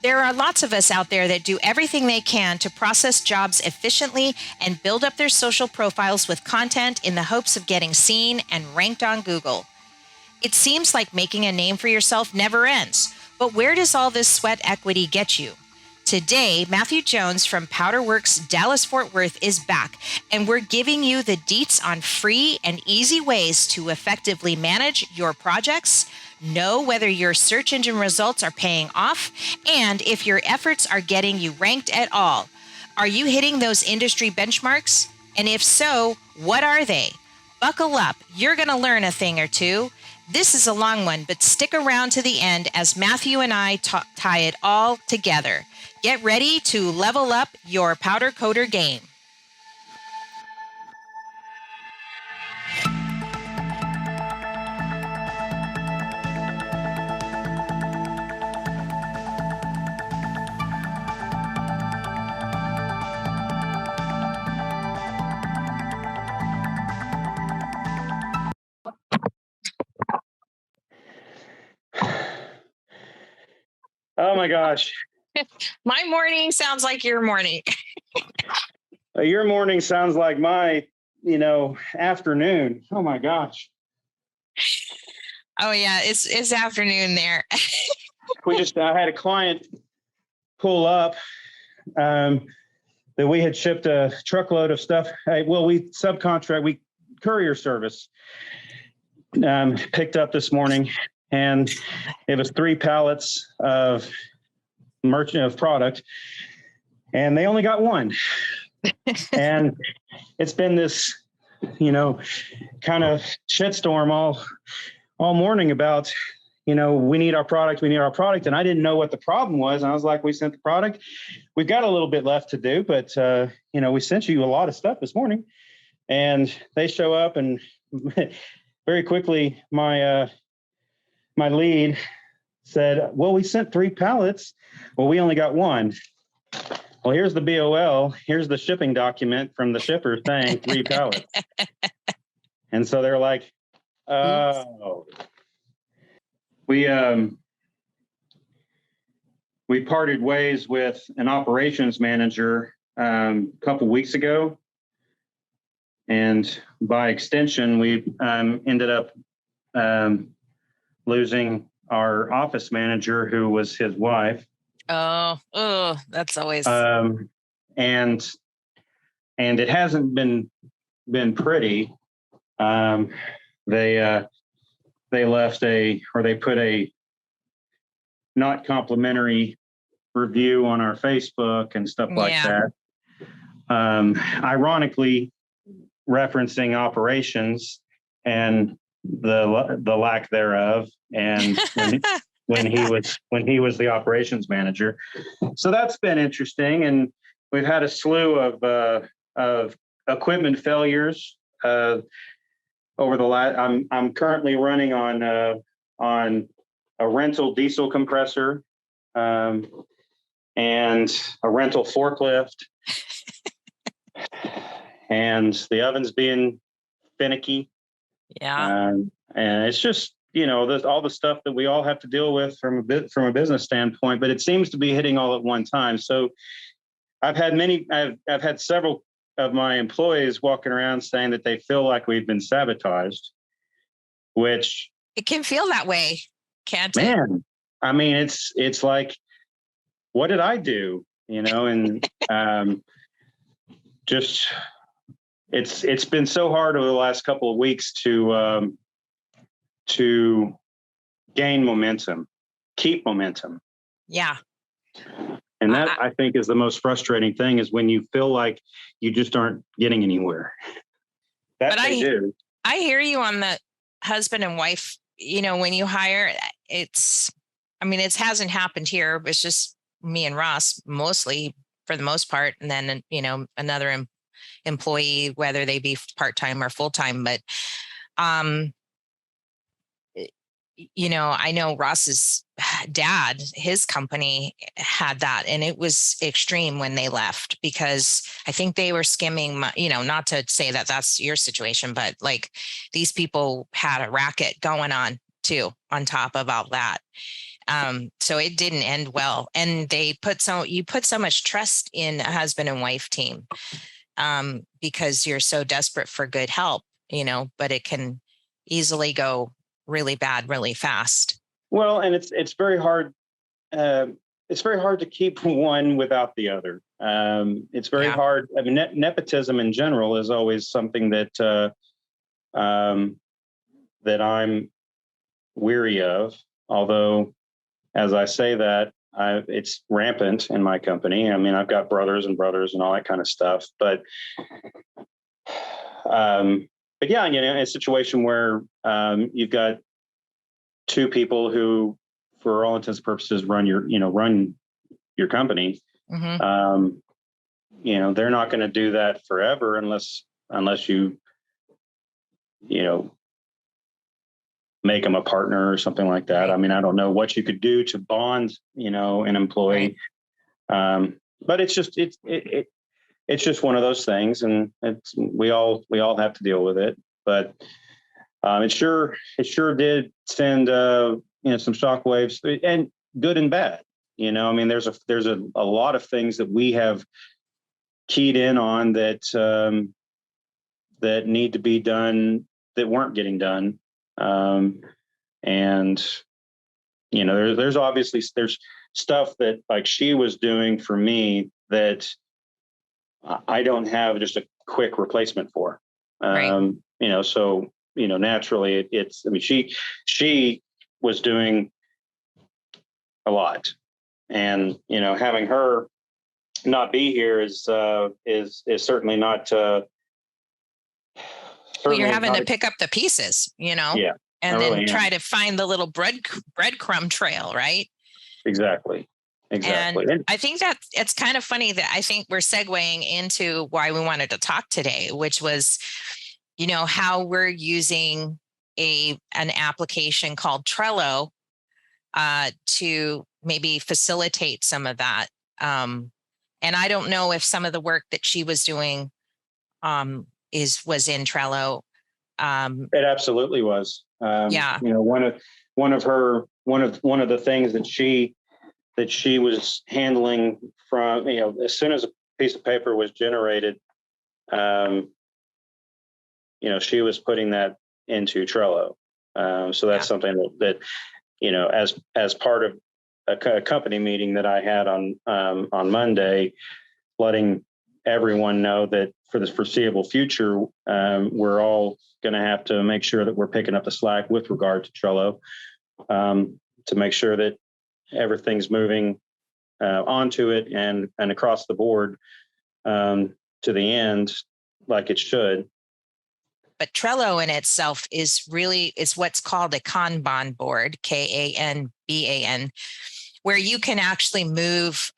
There are lots of us out there that do everything they can to process jobs efficiently and build up their social profiles with content in the hopes of getting seen and ranked on Google. It seems like making a name for yourself never ends, but where does all this sweat equity get you? Today, Matthew Jones from PowderWorks Dallas Fort Worth is back, and we're giving you the deets on free and easy ways to effectively manage your projects, know whether your search engine results are paying off, and if your efforts are getting you ranked at all. Are you hitting those industry benchmarks? And if so, what are they? Buckle up, you're going to learn a thing or two. This is a long one, but stick around to the end as Matthew and I tie it all together. Get ready to level up your powder coater game. Oh my gosh. My morning sounds like your morning. Your morning sounds like my, afternoon. Oh my gosh. Oh yeah, it's afternoon there. I had a client pull up that we had shipped a truckload of stuff. We courier service picked up this morning, and it was 3 pallets of product, and they only got 1. And it's been this, kind of shitstorm all morning about, we need our product. And I didn't know what the problem was. And I was like, we sent the product. We've got a little bit left to do, but, we sent you a lot of stuff this morning. And they show up, and very quickly, my lead said, well, we sent 3 pallets. Well, we only got 1. Well, here's the BOL. Here's the shipping document from the shipper saying 3 pallets. And so they're like, oh. We parted ways with an operations manager a couple weeks ago. And by extension, we ended up losing our office manager, who was his wife. Oh, that's always. And it hasn't been pretty. They put a not complimentary review on our Facebook and stuff like that. Ironically, referencing operations and the lack thereof, and when he was the operations manager. So that's been interesting, and we've had a slew of equipment failures over the last. I'm currently running on a rental diesel compressor and a rental forklift, and the oven's being finicky. And it's just, all the stuff that we all have to deal with from a business standpoint, but it seems to be hitting all at one time. So I've had several of my employees walking around saying that they feel like we've been sabotaged, which it can feel that way, can't it? Man, I mean, it's like, what did I do? And just it's been so hard over the last couple of weeks to gain momentum, keep momentum. Yeah. And that, I think, is the most frustrating thing, is when you feel like you just aren't getting anywhere. I hear you on the husband and wife, when you hire, it hasn't happened here. It's just me and Ross mostly, for the most part. And then, another employee, whether they be part-time or full-time. But, I know Ross's dad, his company had that, and it was extreme when they left, because I think they were skimming, not to say that that's your situation, but like, these people had a racket going on too, on top of all that. So it didn't end well. And you put so much trust in a husband and wife team, because you're so desperate for good help, but it can easily go really bad, really fast. Well, and it's very hard. It's very hard to keep one without the other. It's very hard. I mean, nepotism in general is always something that that I'm weary of. Although, as I say that, it's rampant in my company. I mean, I've got brothers and all that kind of stuff. But yeah, a situation where you've got two people who, for all intents and purposes, run your company. Mm-hmm. They're not going to do that forever unless you make them a partner or something like that. I mean, I don't know what you could do to bond, an employee. Right. But it's just one of those things, and we all have to deal with it. But it sure did send some shockwaves, and good and bad. I mean, there's a lot of things that we have keyed in on that that need to be done that weren't getting done. And there's obviously stuff that, like, she was doing for me that I don't have just a quick replacement for. Right. So naturally I mean, she was doing a lot, and having her not be here is certainly not. Well, you're having to pick up the pieces, Yeah. and then try to find the little breadcrumb trail, right? Exactly. And I think that it's kind of funny that I think we're segueing into why we wanted to talk today, which was, how we're using an application called Trello to maybe facilitate some of that. And I don't know if some of the work that she was doing was in Trello. It absolutely was. Yeah. One of the things that she was handling from, as soon as a piece of paper was generated, she was putting that into Trello. So that's something that as part of a company meeting that I had on Monday, letting everyone know that for the foreseeable future, we're all going to have to make sure that we're picking up the slack with regard to Trello, to make sure that everything's moving onto it and across the board to the end like it should. But Trello in itself is what's called a Kanban board, Kanban, where you can actually move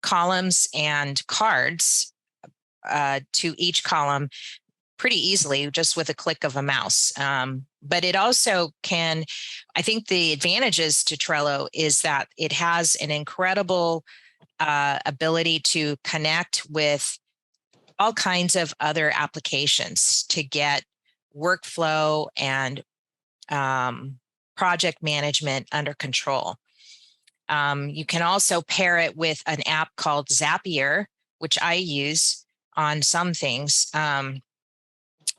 columns and cards to each column pretty easily just with a click of a mouse. But it also can, I think the advantages to Trello is that it has an incredible ability to connect with all kinds of other applications to get workflow and project management under control. You can also pair it with an app called Zapier, which I use on some things.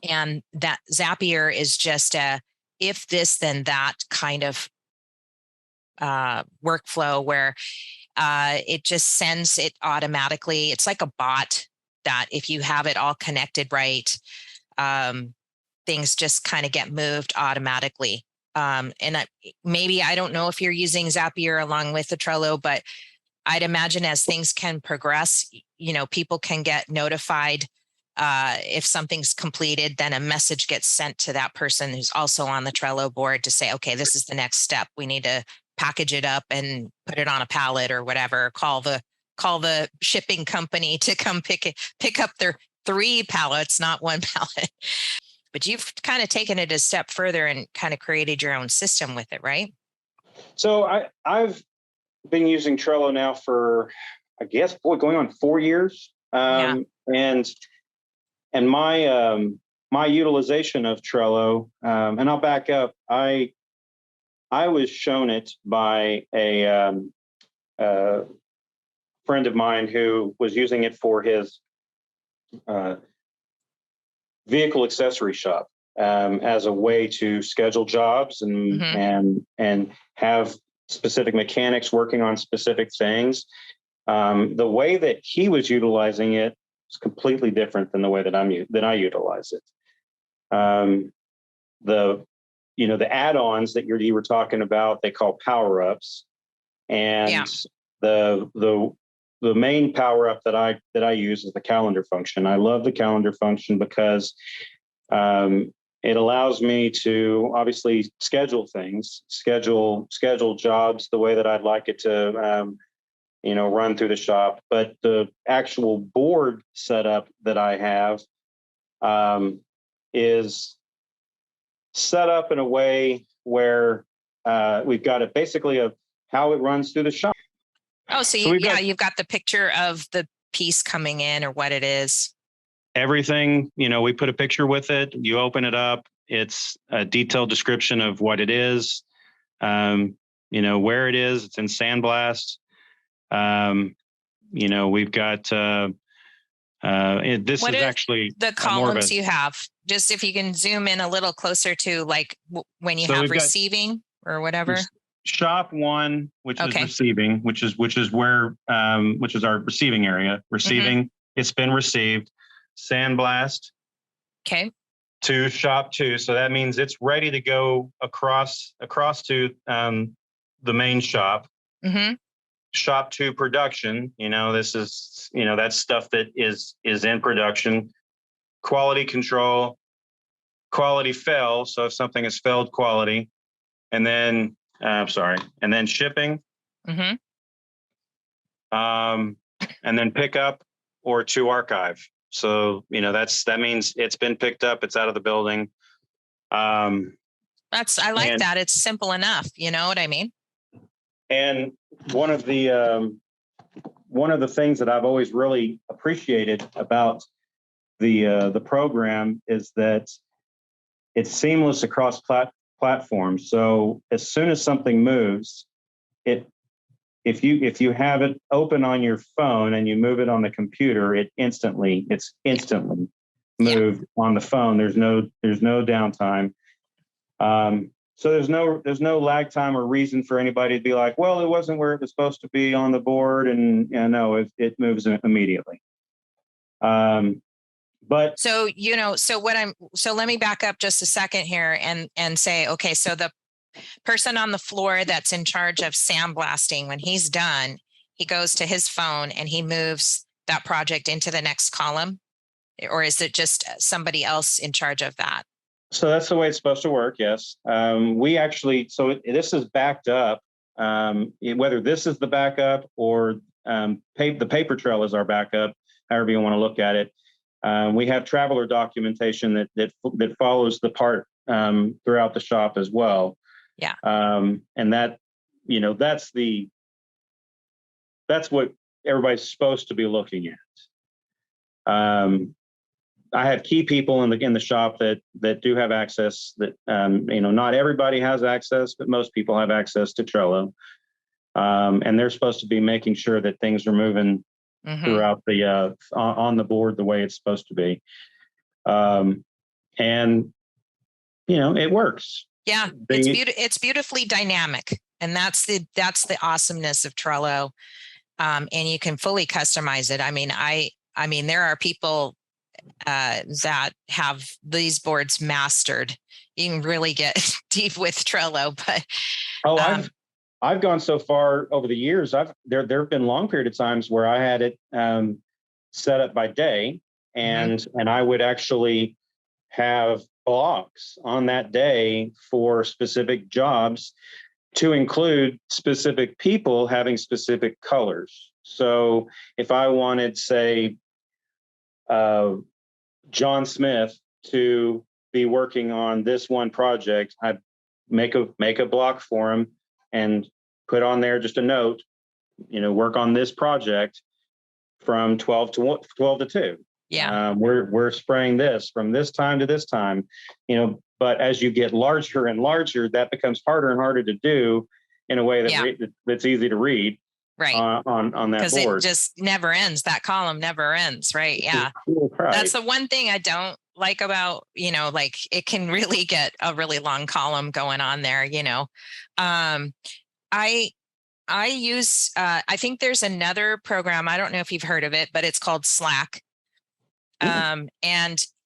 And that Zapier is just a if this, then that kind of workflow where it just sends it automatically. It's like a bot that if you have it all connected right, things just kind of get moved automatically. And maybe, I don't know if you're using Zapier along with the Trello, but I'd imagine as things can progress, people can get notified if something's completed, then a message gets sent to that person who's also on the Trello board to say, okay, this is the next step. We need to package it up and put it on a pallet or whatever. Call the shipping company to come pick up their 3 pallets, not 1 pallet. But you've kind of taken it a step further and kind of created your own system with it, right? So I've been using Trello now for, I guess, going on 4 years. And my my utilization of Trello, and I'll back up. I was shown it by a friend of mine who was using it for his vehicle accessory shop, as a way to schedule jobs and have specific mechanics working on specific things. The way that he was utilizing it is completely different than the way that I utilize it. The add-ons that you were talking about, they call power-ups, and the main power-up that I use is the calendar function. I love the calendar function because it allows me to obviously schedule things, schedule jobs the way that I'd like it to, run through the shop. But the actual board setup that I have is set up in a way where we've got it basically of how it runs through the shop. Oh, so you've got the picture of the piece coming in or what it is. Everything, we put a picture with it. You open it up. It's a detailed description of what it is, where it is. It's in Sandblast. We've got, this what is actually the columns you have. Just if you can zoom in a little closer to like when you have receiving or whatever. Shop 1, which is receiving, which is where, which is our receiving area. Receiving, It's been received. Sandblast. Okay. To shop 2. So that means it's ready to go across to the main shop. Shop 2 production. This is, that's stuff that is in production. Quality control, quality fail. So if something has failed quality, and then and then shipping. And then pick up or to archive. So, that means it's been picked up, it's out of the building. I like that. It's simple enough. You know what I mean? And one of the things that I've always really appreciated about the program is that it's seamless across platforms. So as soon as something moves, if you have it open on your phone and you move it on the computer, it's instantly moved on the phone. There's no downtime. So there's no lag time or reason for anybody to be like, well, it wasn't where it was supposed to be on the board, and no, it moves immediately. But so let me back up just a second here and say, okay, so the person on the floor that's in charge of sandblasting, when he's done, he goes to his phone and he moves that project into the next column, or is it just somebody else in charge of that? So that's the way it's supposed to work. Yes. This is backed up, whether this is the backup or the paper trail is our backup, however you want to look at it. We have traveler documentation that follows the part throughout the shop as well. Yeah. And that, that's what everybody's supposed to be looking at. I have key people in the shop that do have access. That not everybody has access, but most people have access to Trello, and they're supposed to be making sure that things are moving throughout the on the board the way it's supposed to be, and it works. Yeah, it's beautifully dynamic, and that's the awesomeness of Trello, and you can fully customize it. I mean, there are people that have these boards mastered. You can really get deep with Trello, but I've gone so far over the years. There have been long period of times where I had it set up by day, and I would actually have blocks on that day for specific jobs to include specific people having specific colors. So if I wanted, say, John Smith to be working on this one project, I'd make a block for him and put on there just a note, work on this project from 12 to 2. Yeah. We're spraying this from this time to this time, but as you get larger and larger, that becomes harder and harder to do in a way that's easy to read. Right. On that because board. it just never ends. That column never ends. Right. Yeah. Right. That's the one thing I don't like about, like it can really get a really long column going on there. I use, I think there's another program. I don't know if you've heard of it, but it's called Slack. And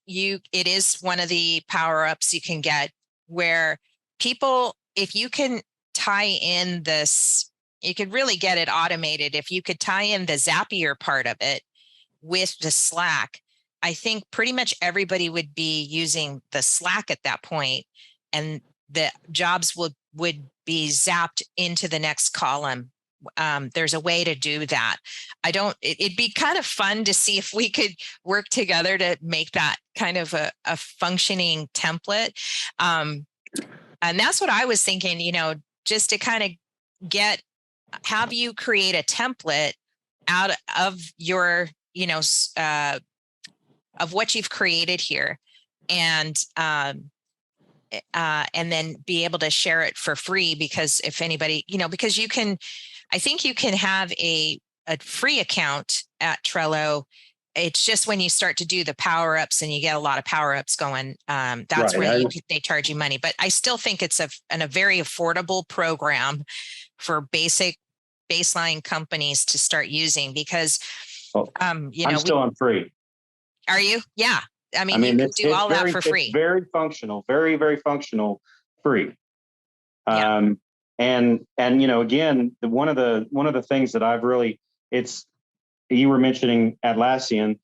it is one of the power-ups you can get where people, if you can tie in this, you could really get it automated. If you could tie in the Zapier part of it with the Slack, I think pretty much everybody would be using the Slack at that point, and the jobs would be zapped into the next column. There's a way to do that. It'd be kind of fun to see if we could work together to make that kind of a functioning template. And that's what I was thinking, just to kind of have you create a template out of your, of what you've created here, and then be able to share it for free, because if anybody, because I think you can have a free account at Trello. It's just when you start to do the power-ups and you get a lot of power-ups going, that's where they charge you money. But I still think it's a very affordable program for baseline companies to start using, because I'm still on free. Are you? Yeah. I mean you can do all that for free. It's very functional, very, very functional, free. Yeah. And again, one of the things that I've really, you were mentioning Atlassian,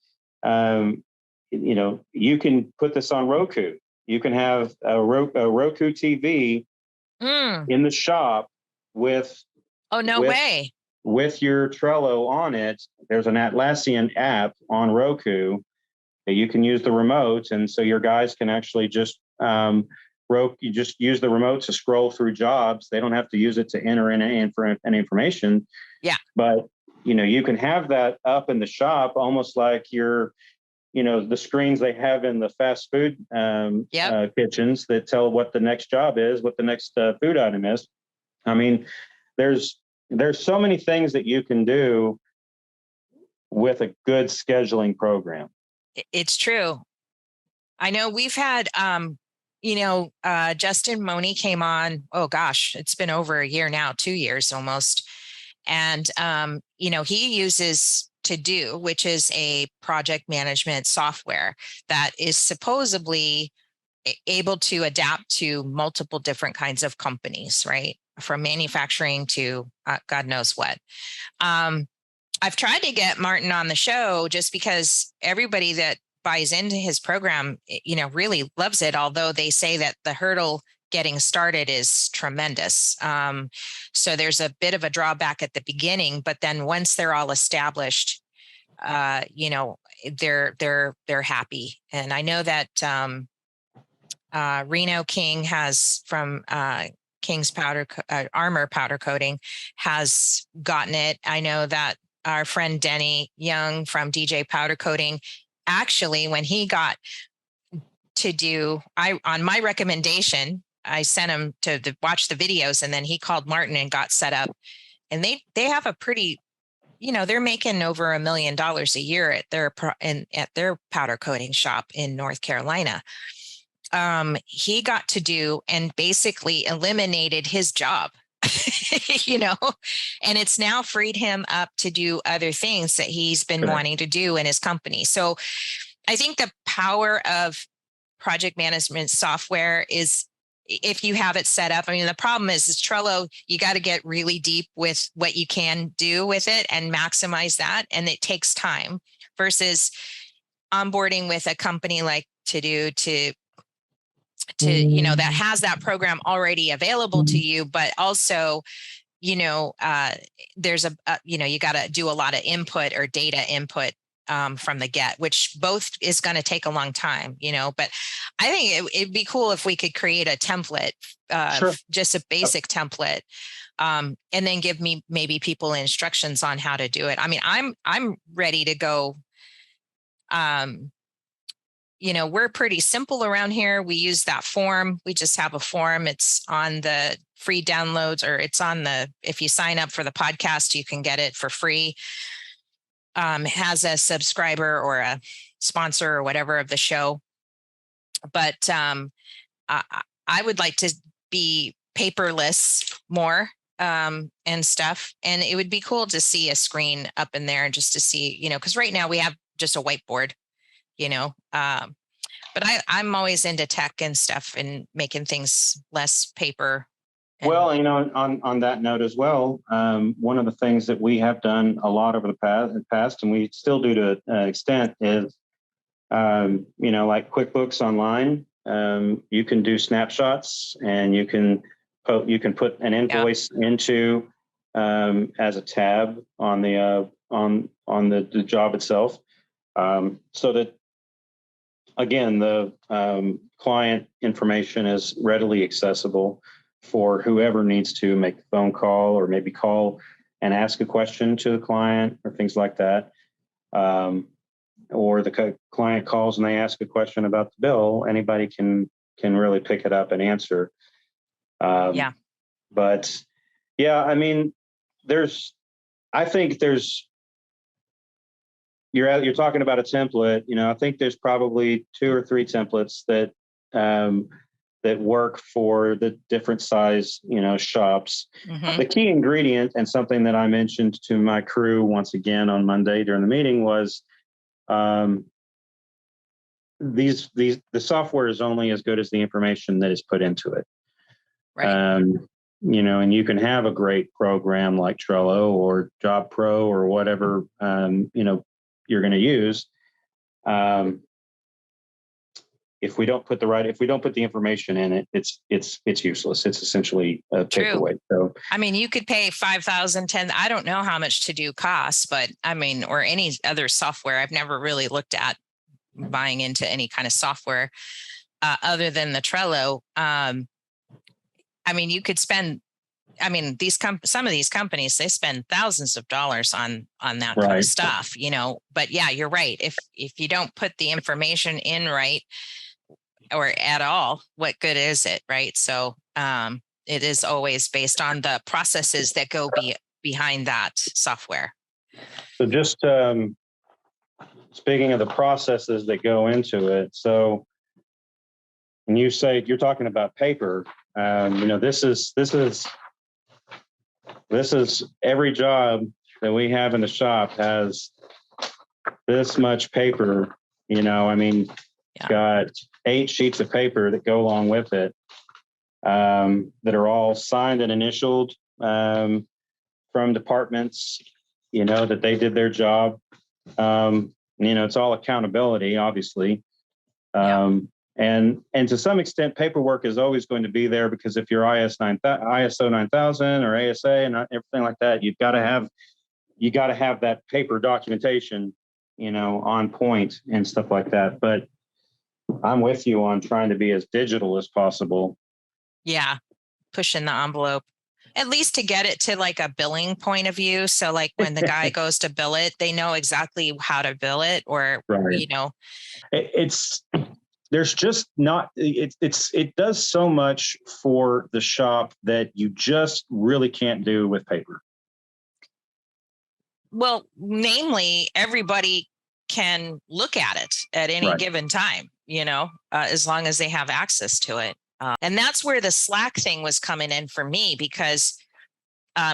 you can put this on Roku. You can have a Roku TV in the shop with way with your Trello on it. There's an Atlassian app on Roku that you can use the remote, and so your guys can actually just you just use the remote to scroll through jobs. They don't have to use it to enter in any information. Yeah. But you can have that up in the shop, almost like the screens they have in the fast food kitchens that tell what the next job is, what the next food item is. I mean, there's so many things that you can do with a good scheduling program. It's true. I know we've had, Justin Money came on. Oh gosh, it's been over a year now, 2 years almost. And, he uses To-Do, which is a project management software that is supposedly able to adapt to multiple different kinds of companies, right? From manufacturing to God knows what. I've tried to get Martin on the show just because everybody that buys into his program, really loves it. Although they say that the hurdle getting started is tremendous. So there's a bit of a drawback at the beginning, but then once they're all established, they're happy. And I know that Reno King has from King's Armor Powder Coating has gotten it. I know that our friend Denny Young from DJ Powder Coating, actually, when he got To-Do, on my recommendation, I sent him to watch the videos, and then he called Martin and got set up. And they have a pretty, they're making over $1 million a year at their powder coating shop in North Carolina. He got To-Do and basically eliminated his job. And it's now freed him up to do other things that he's been wanting to do in his company. So I think the power of project management software is, if you have it set up. I mean, the problem is Trello, you got to get really deep with what you can do with it and maximize that. And it takes time versus onboarding with a company like To-Do to that has that program already available to you, but also, there's you got to do a lot of input or data input from the get, which both is going to take a long time, but I think it'd be cool if we could create a template, just a basic template, and then give maybe people instructions on how to do it. I mean, I'm ready to go. We're pretty simple around here. We use that form. We just have a form. It's on the free downloads, or it's on if you sign up for the podcast, you can get it for free. It has a subscriber or a sponsor or whatever of the show. But I would like to be paperless more and stuff. And it would be cool to see a screen up in there and just to see, because right now we have just a whiteboard, but I'm always into tech and stuff and making things less paper. Well, on that note as well, one of the things that we have done a lot over the past, and we still do to an extent, is, like QuickBooks Online. You can do snapshots, and you can put an invoice into as a tab on the job itself, so that, again, the client information is readily accessible for whoever needs to make a phone call, or maybe call and ask a question to the client, or things like that. Or the client calls and they ask a question about the bill. Anybody can really pick it up and answer. But yeah, I mean, you're talking about a template. I think there's probably 2 or 3 templates that work for the different size, shops. Mm-hmm. The key ingredient, and something that I mentioned to my crew once again on Monday during the meeting, was the software is only as good as the information that is put into it. Right. And you can have a great program like Trello or Job Pro or whatever, you're going to use. If we don't put the information in it, it's useless. It's essentially a paperweight. So, I mean, you could pay $5,000, $10,000. I don't know how much To Do costs, but I mean, or any other software. I've never really looked at buying into any kind of software other than the Trello. I mean, you could spend. I mean, some of these companies, they spend thousands of dollars on that kind of stuff, But yeah, you're right. If you don't put the information in right, or at all, what good is it, right? So it is always based on the processes that go behind that software. So just speaking of the processes that go into it, so when you say you're talking about paper, this is every job that we have in the shop has this much paper. It's got 8 sheets of paper that go along with it, that are all signed and initialed from departments, that they did their job. It's all accountability, obviously. And to some extent, paperwork is always going to be there, because if you're ISO 9000 or ASA and everything like that, you got to have that paper documentation, on point and stuff like that. But I'm with you on trying to be as digital as possible. Yeah. Pushing the envelope, at least to get it to like a billing point of view. So like when the guy goes to bill it, they know exactly how to bill it, or, there's just not, it does so much for the shop that you just really can't do with paper. Well, namely, everybody can look at it at any given time, as long as they have access to it. And that's where the Slack thing was coming in for me, because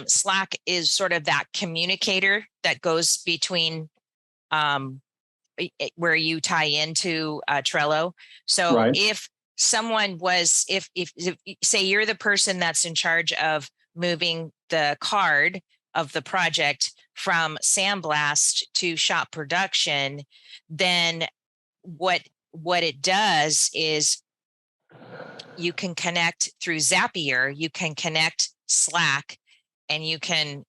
Slack is sort of that communicator that goes between where you tie into Trello. So if someone was, if say you're the person that's in charge of moving the card of the project from Sandblast to shop production, then what it does is you can connect through Zapier, you can connect Slack, and you can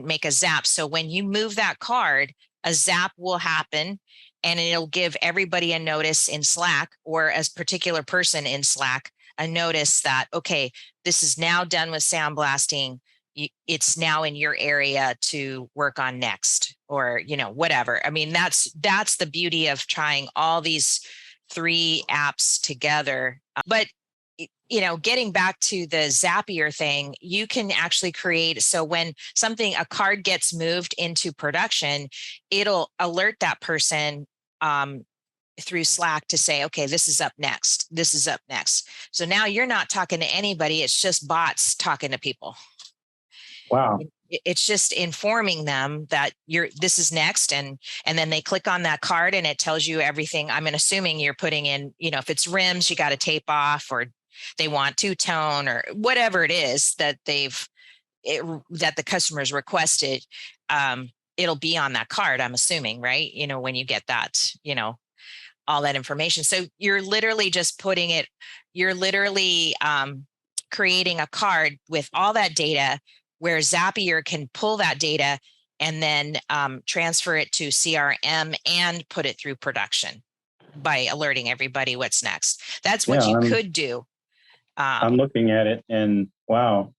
make a zap. So when you move that card, a zap will happen, and it'll give everybody a notice in Slack, or as particular person in Slack, a notice that, okay, this is now done with sandblasting. it's now in your area to work on next, or whatever. I mean, that's the beauty of trying all these 3 apps together. But getting back to the Zapier thing, you can actually create, so when a card gets moved into production, it'll alert that person through Slack to say, okay, this is up next. This is up next. So now you're not talking to anybody. It's just bots talking to people. Wow. It's just informing them that this is next. And then they click on that card and it tells you everything. I'm assuming you're putting in, if it's rims, you got to tape off, or they want two-tone, or whatever it is that that the customer's requested. It'll be on that card, I'm assuming, right? When you get that, all that information. So you're literally just creating a card with all that data, where Zapier can pull that data and then transfer it to CRM and put it through production by alerting everybody what's next. That's what you could do. I'm looking at it and wow,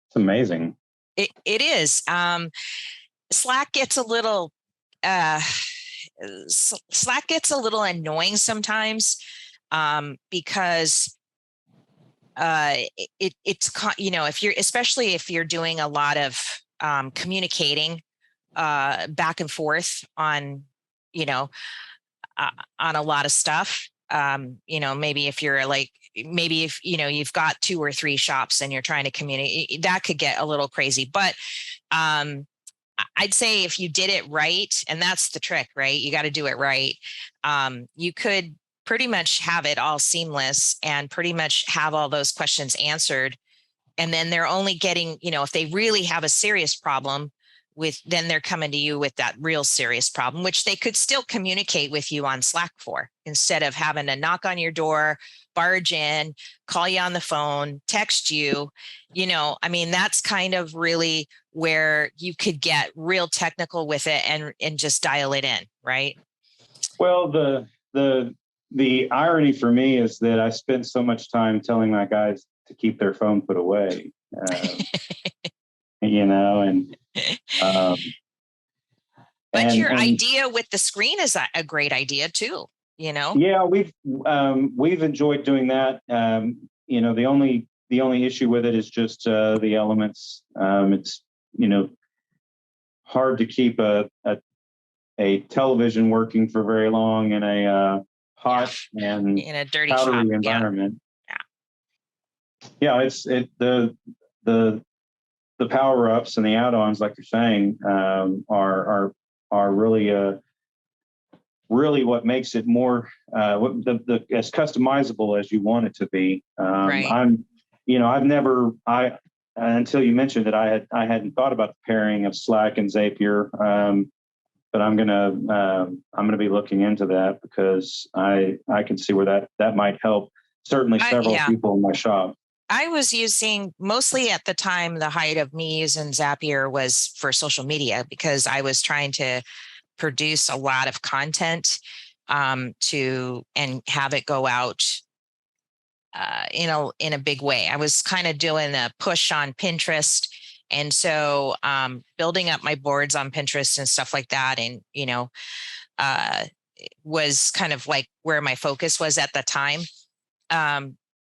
it's amazing. It is. Slack gets a little annoying sometimes, because if you're doing a lot of communicating back and forth on on a lot of stuff, maybe if you've got 2 or 3 shops and you're trying to communicate, that could get a little crazy. But I'd say if you did it right, and that's the trick, right? You got to do it right. You could pretty much have it all seamless and pretty much have all those questions answered. And then they're only getting, if they really have a serious problem then they're coming to you with that real serious problem, which they could still communicate with you on Slack for, instead of having to knock on your door, barge in, call you on the phone, text you. I mean, that's kind of really where you could get real technical with it and just dial it in, right? Well, the irony for me is that I spent so much time telling my guys to keep their phone put away, and but your idea with the screen is a great idea too. Yeah, we've enjoyed doing that. The only issue with it is just the elements. It's hard to keep a television working for very long in a hot and in a dirty powdery shop environment. Yeah, the power ups and the add-ons, like you're saying, are really what makes it more as customizable as you want it to be. Right. Until you mentioned it, I hadn't thought about the pairing of Slack and Zapier, but I'm gonna be looking into that, because I can see where that might help certainly several people in my shop. I was using, mostly at the time, the height of me using Zapier was for social media, because I was trying to produce a lot of content and have it go out in a big way. I was kind of doing a push on Pinterest. And so building up my boards on Pinterest and stuff like that, and, was kind of like where my focus was at the time.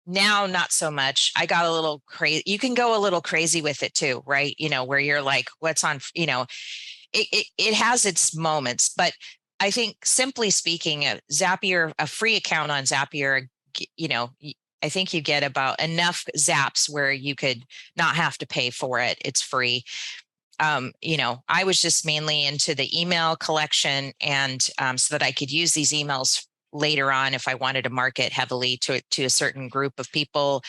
Now, not so much. I got a little crazy. You can go a little crazy with it too, right? Where you're like, what's on, it has its moments. But I think, simply speaking, a free account on Zapier, I think you get about enough zaps where you could not have to pay for it. It's free. I was just mainly into the email collection, and so that I could use these with later on if I wanted to market heavily to a certain group of people.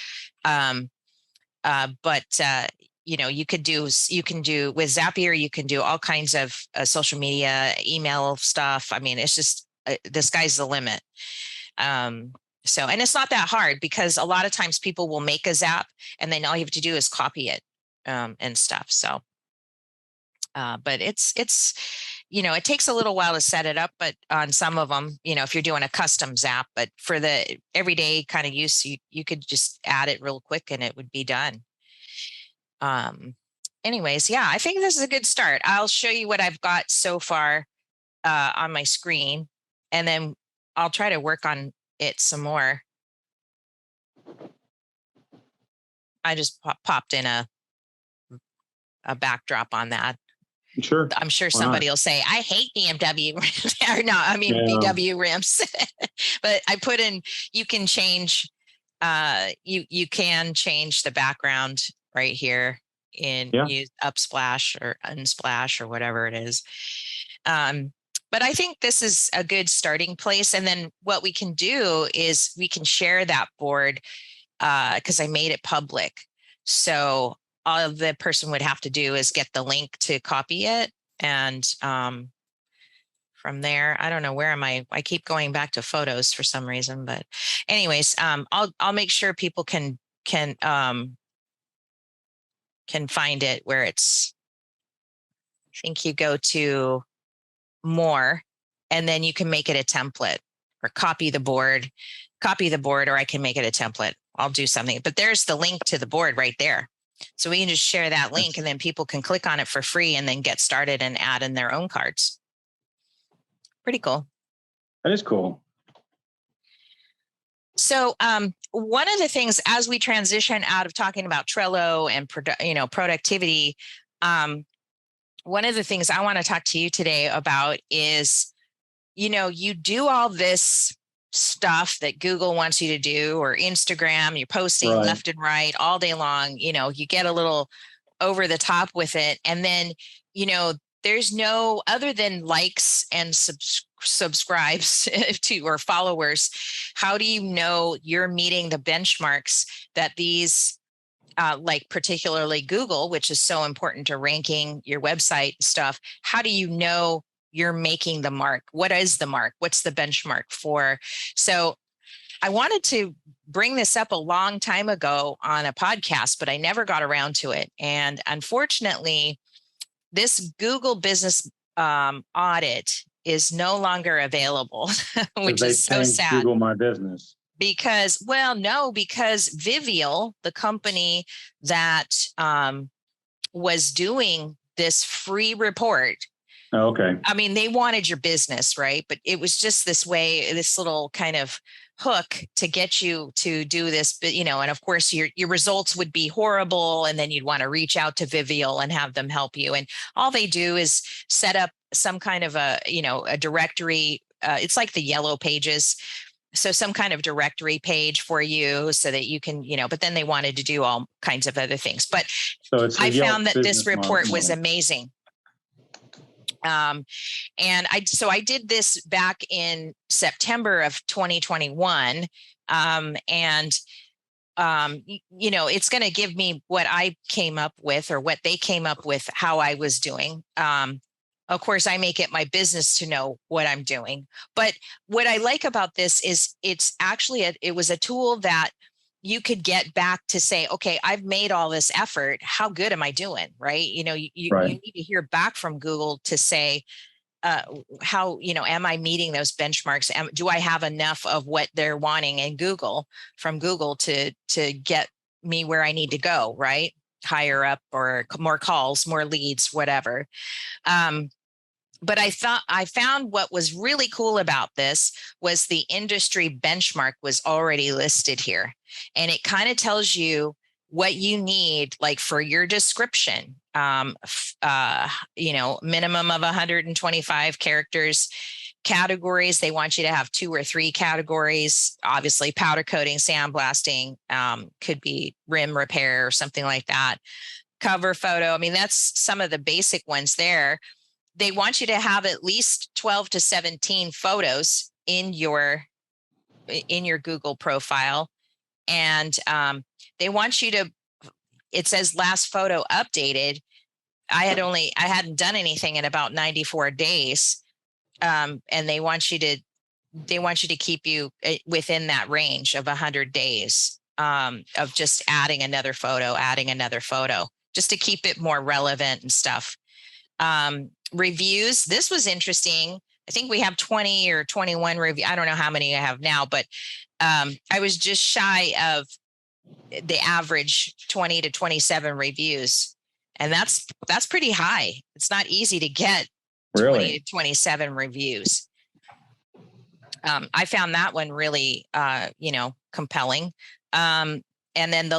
But you can do with Zapier, you can do all kinds of social media, email stuff. I mean, it's just the sky's the limit. And it's not that hard, because a lot of times people will make a Zap and then all you have to do is copy it and stuff. So, but it's it takes a little while to set it up, but on some of them, if you're doing a custom Zap, but for the everyday kind of use, you could just add it real quick and it would be done. Anyways, yeah, I think this is a good start. I'll show you what I've got so far on my screen, and then I'll try to work on it some more. I just popped in a backdrop on that. Sure. I'm sure Why not? somebody will say, I hate BMW or no, I mean, Yeah. VW rims. But I put in, you can change, you can change the background right here in Yeah. use upsplash or unsplash or whatever it is. But I think this is a good starting place. And then what we can do is we can share that board because I made it public. So all the person would have to do is get the link to copy it. And from there, I don't know, where am I? I keep going back to photos for some reason, but anyways, I'll make sure people can find it where it's, I think you go to more, and then you can make it a template or copy the board, or I can make it a template. I'll do something, but there's the link to the board right there. So we can just share that link and then people can click on it for free and then get started and add in their own cards. Pretty cool. That is cool. So one of the things as we transition out of talking about Trello and productivity, one of the things I want to talk to you today about is, you do all this stuff that Google wants you to do, or Instagram, you're posting Right. left and right all day long, you get a little over the top with it. And then, there's no other than likes and subscribes to or followers. How do you know you're meeting the benchmarks that these like particularly Google, which is so important to ranking your website stuff? How do you know you're making the mark? What is the mark? What's the benchmark for? So I wanted to bring this up a long time ago on a podcast, but I never got around to it. And unfortunately, this Google business audit is no longer available, which is so sad. Google My Business. Because Vivial, the company that was doing this free report. Oh, okay. I mean, they wanted your business, right? But it was just this little kind of hook to get you to do this, and of course your results would be horrible. And then you'd want to reach out to Vivial and have them help you. And all they do is set up some kind of a directory. It's like the Yellow Pages. So some kind of directory page for you so that you can, but then they wanted to do all kinds of other things. But so I found that this report was amazing. And I did this back in September of 2021. It's going to give me what I came up with, or what they came up with, how I was doing. Of course, I make it my business to know what I'm doing. But what I like about this is it's actually it was a tool that you could get back to say, okay, I've made all this effort. How good am I doing? Right. You need to hear back from Google to say, how, am I meeting those benchmarks? Do I have enough of what they're wanting in from Google to get me where I need to go, right? Higher up, or more calls, more leads, whatever. But I found what was really cool about this was the industry benchmark was already listed here. And it kind of tells you what you need, like for your description, minimum of 125 characters. Categories, they want you to have 2 or 3 categories. Obviously, powder coating, sandblasting, could be rim repair or something like that. Cover photo. I mean, that's some of the basic ones there. They want you to have at least 12 to 17 photos in your Google profile. And they want you to, it says last photo updated. I hadn't done anything in about 94 days. And they want you to keep you within that range of 100 days of just adding another photo, just to keep it more relevant and stuff. Reviews. This was interesting. I think we have 20 or 21 reviews. I don't know how many I have now, but I was just shy of the average 20 to 27 reviews. And that's pretty high. It's not easy to get 20 Really? to 27 reviews. I found that one really, compelling. And then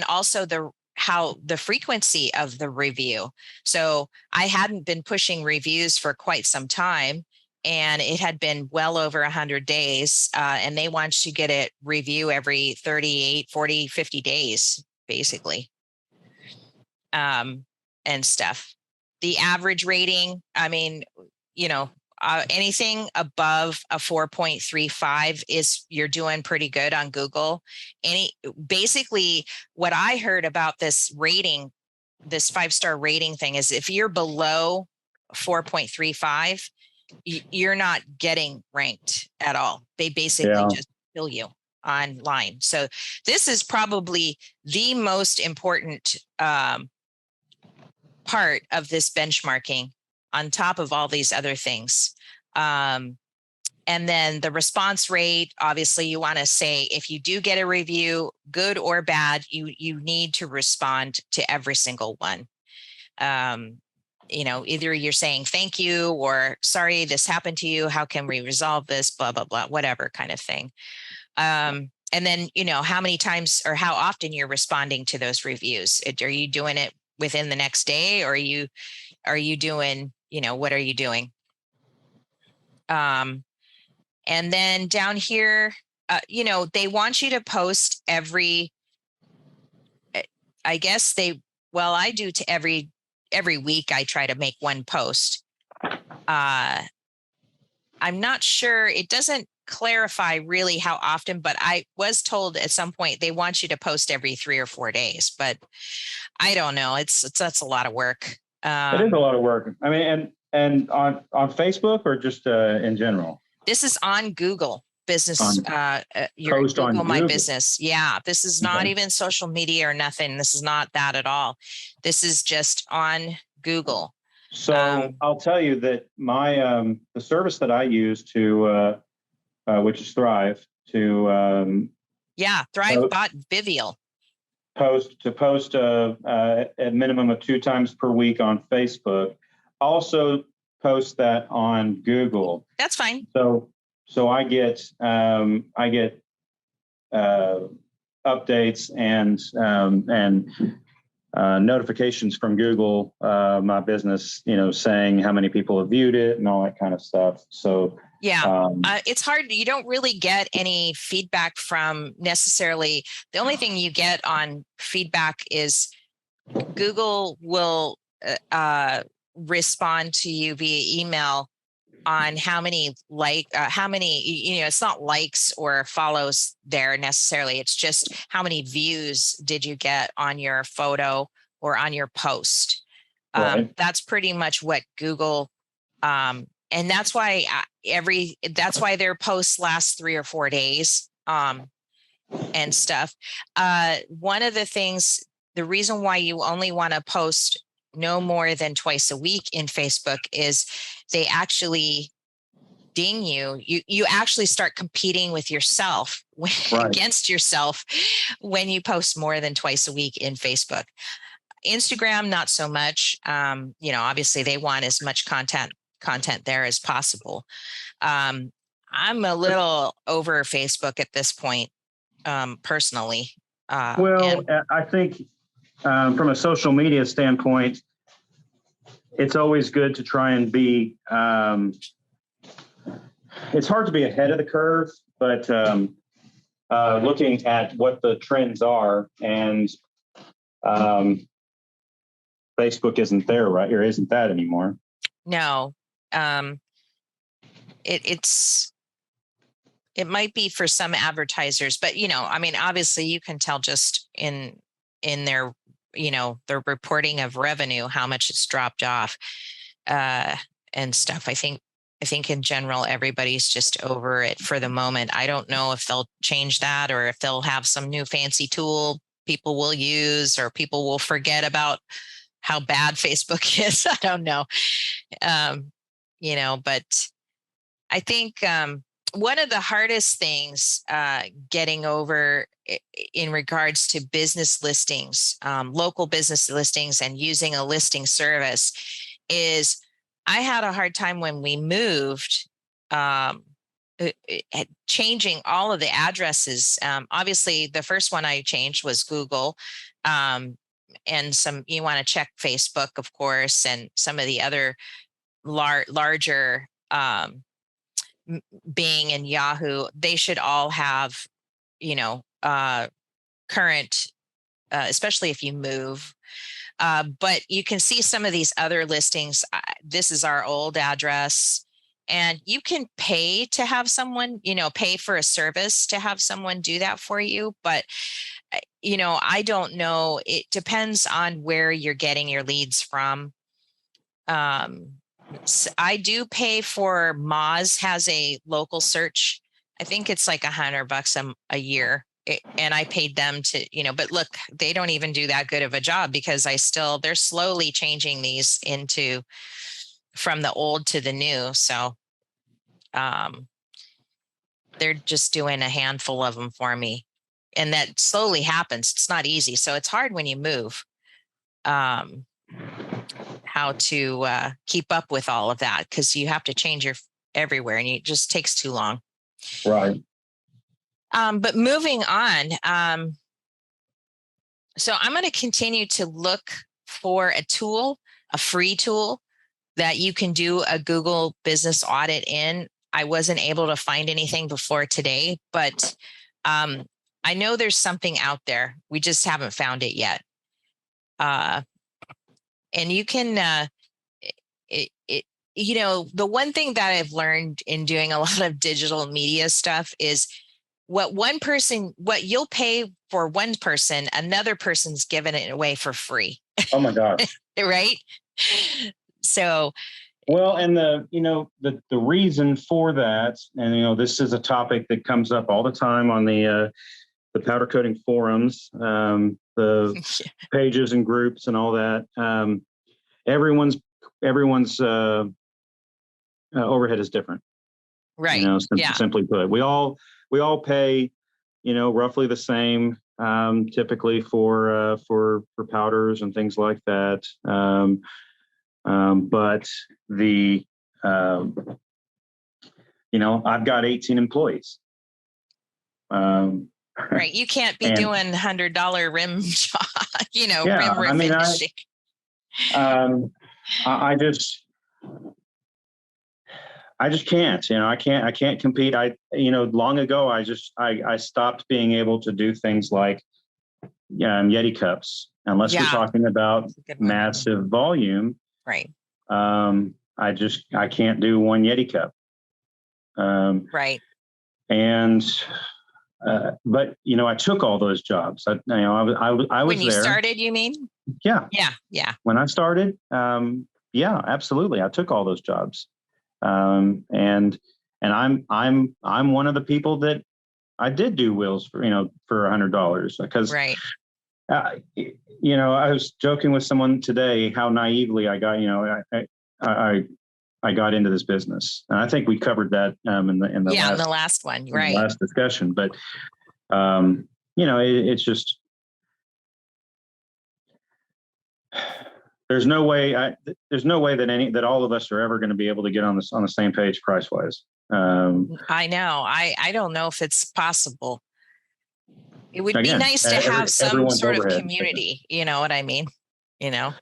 also how the frequency of the review. So I hadn't been pushing reviews for quite some time, and it had been well over 100 days. And they want you to get a review every 38, 40, 50 days, basically. And stuff. The average rating, I mean, anything above a 4.35 you're doing pretty good on Google. Basically what I heard about this 5-star rating thing is if you're below 4.35, you're not getting ranked at all. They basically just kill you online. So this is probably the most important part of this benchmarking on top of all these other things. And then the response rate, obviously you want to say, if you do get a review, good or bad, you need to respond to every single one. Either you're saying thank you or sorry, this happened to you. How can we resolve this? Blah, blah, blah, whatever kind of thing. And then, how many times or how often you're responding to those reviews. Are you doing it within the next day, or are you doing, what are you doing? And then down here, they want you to post every, I guess I do to every week. I try to make one post. I'm not sure. It doesn't clarify really how often, but I was told at some point they want you to post every 3 or 4 days, but I don't know. That's a lot of work. It is a lot of work. I mean, and on Facebook or just in general? This is on Google Business. Your Post Google on My Google. Business. Yeah, this is not even social media or nothing. This is not that at all. This is just on Google. So I'll tell you that my the service that I use to which is Thrive to Thrive bought Vivial. Post a minimum of 2 times per week on Facebook. Also post that on Google. That's fine. So I get updates and notifications from Google, My Business, saying how many people have viewed it and all that kind of stuff. So it's hard. You don't really get any feedback from necessarily. The only thing you get on feedback is Google will respond to you via email on how many it's not likes or follows there necessarily. It's just how many views did you get on your photo or on your post. Right. That's pretty much what Google, and that's why their posts last 3 or 4 days and stuff. One of the things, the reason why you only want to post no more than twice a week in Facebook is they actually ding you. You actually start competing with yourself against yourself when you post more than twice a week in Facebook. Instagram, not so much. Obviously they want as much content there as possible. I'm a little over Facebook at this point, personally. I think from a social media standpoint, it's always good to try and be, it's hard to be ahead of the curve, but looking at what the trends are, and Facebook isn't there, right? Or isn't that anymore? No. It might be for some advertisers, but obviously you can tell just in their, their reporting of revenue, how much it's dropped off and stuff. I think in general, everybody's just over it for the moment. I don't know if they'll change that or if they'll have some new fancy tool people will use, or people will forget about how bad Facebook is. I don't know. But I think one of the hardest things getting over in regards to business listings, local business listings, and using a listing service is I had a hard time when we moved. Changing all of the addresses. Obviously, the first one I changed was Google, and you want to check Facebook, of course, and some of the other larger Bing and Yahoo. They should all have, current, especially if you move. But you can see some of these other listings. This is our old address. And you can pay to have someone, pay for a service to have someone do that for you. But, I don't know. It depends on where you're getting your leads from. I do pay for Moz has a local search. I think it's like $100 a year. And I paid them to, but look, they don't even do that good of a job because they're slowly changing these from the old to the new. So they're just doing a handful of them for me. And that slowly happens. It's not easy. So it's hard when you move, how to keep up with all of that because you have to change everywhere and it just takes too long. Right. But moving on, so I'm going to continue to look for a free tool that you can do a Google business audit in. I wasn't able to find anything before today, but I know there's something out there. We just haven't found it yet. And you can, the one thing that I've learned in doing a lot of digital media stuff is what you'll pay for one person, another person's giving it away for free. Oh my gosh. Right. So, well, and the reason for that, and this is a topic that comes up all the time on the powder coating forums, the pages and groups and all that. Everyone's overhead is different. Right. Simply put, we all pay, roughly the same, typically for powders and things like that. But I've got 18 employees. Right. You can't be doing $100 rim job, rim finishing. I just can't, I can't compete. Long ago, I stopped being able to do things like Yeti cups, unless we're talking about massive volume. Right. I can't do one Yeti cup. Right. And, but, I took all those jobs. I was when you there. Started, you mean? Yeah. Yeah. When I started, yeah, absolutely. I took all those jobs. And I'm one of the people that I did do wheels for $100 because, right. I was joking with someone today how naively I got, I got into this business, and I think we covered that in the last one, right? The last discussion, but it's just there's no way that all of us are ever going to be able to get on the same page price wise. I know. I don't know if it's possible. It would be nice to have some sort of community. You know what I mean? It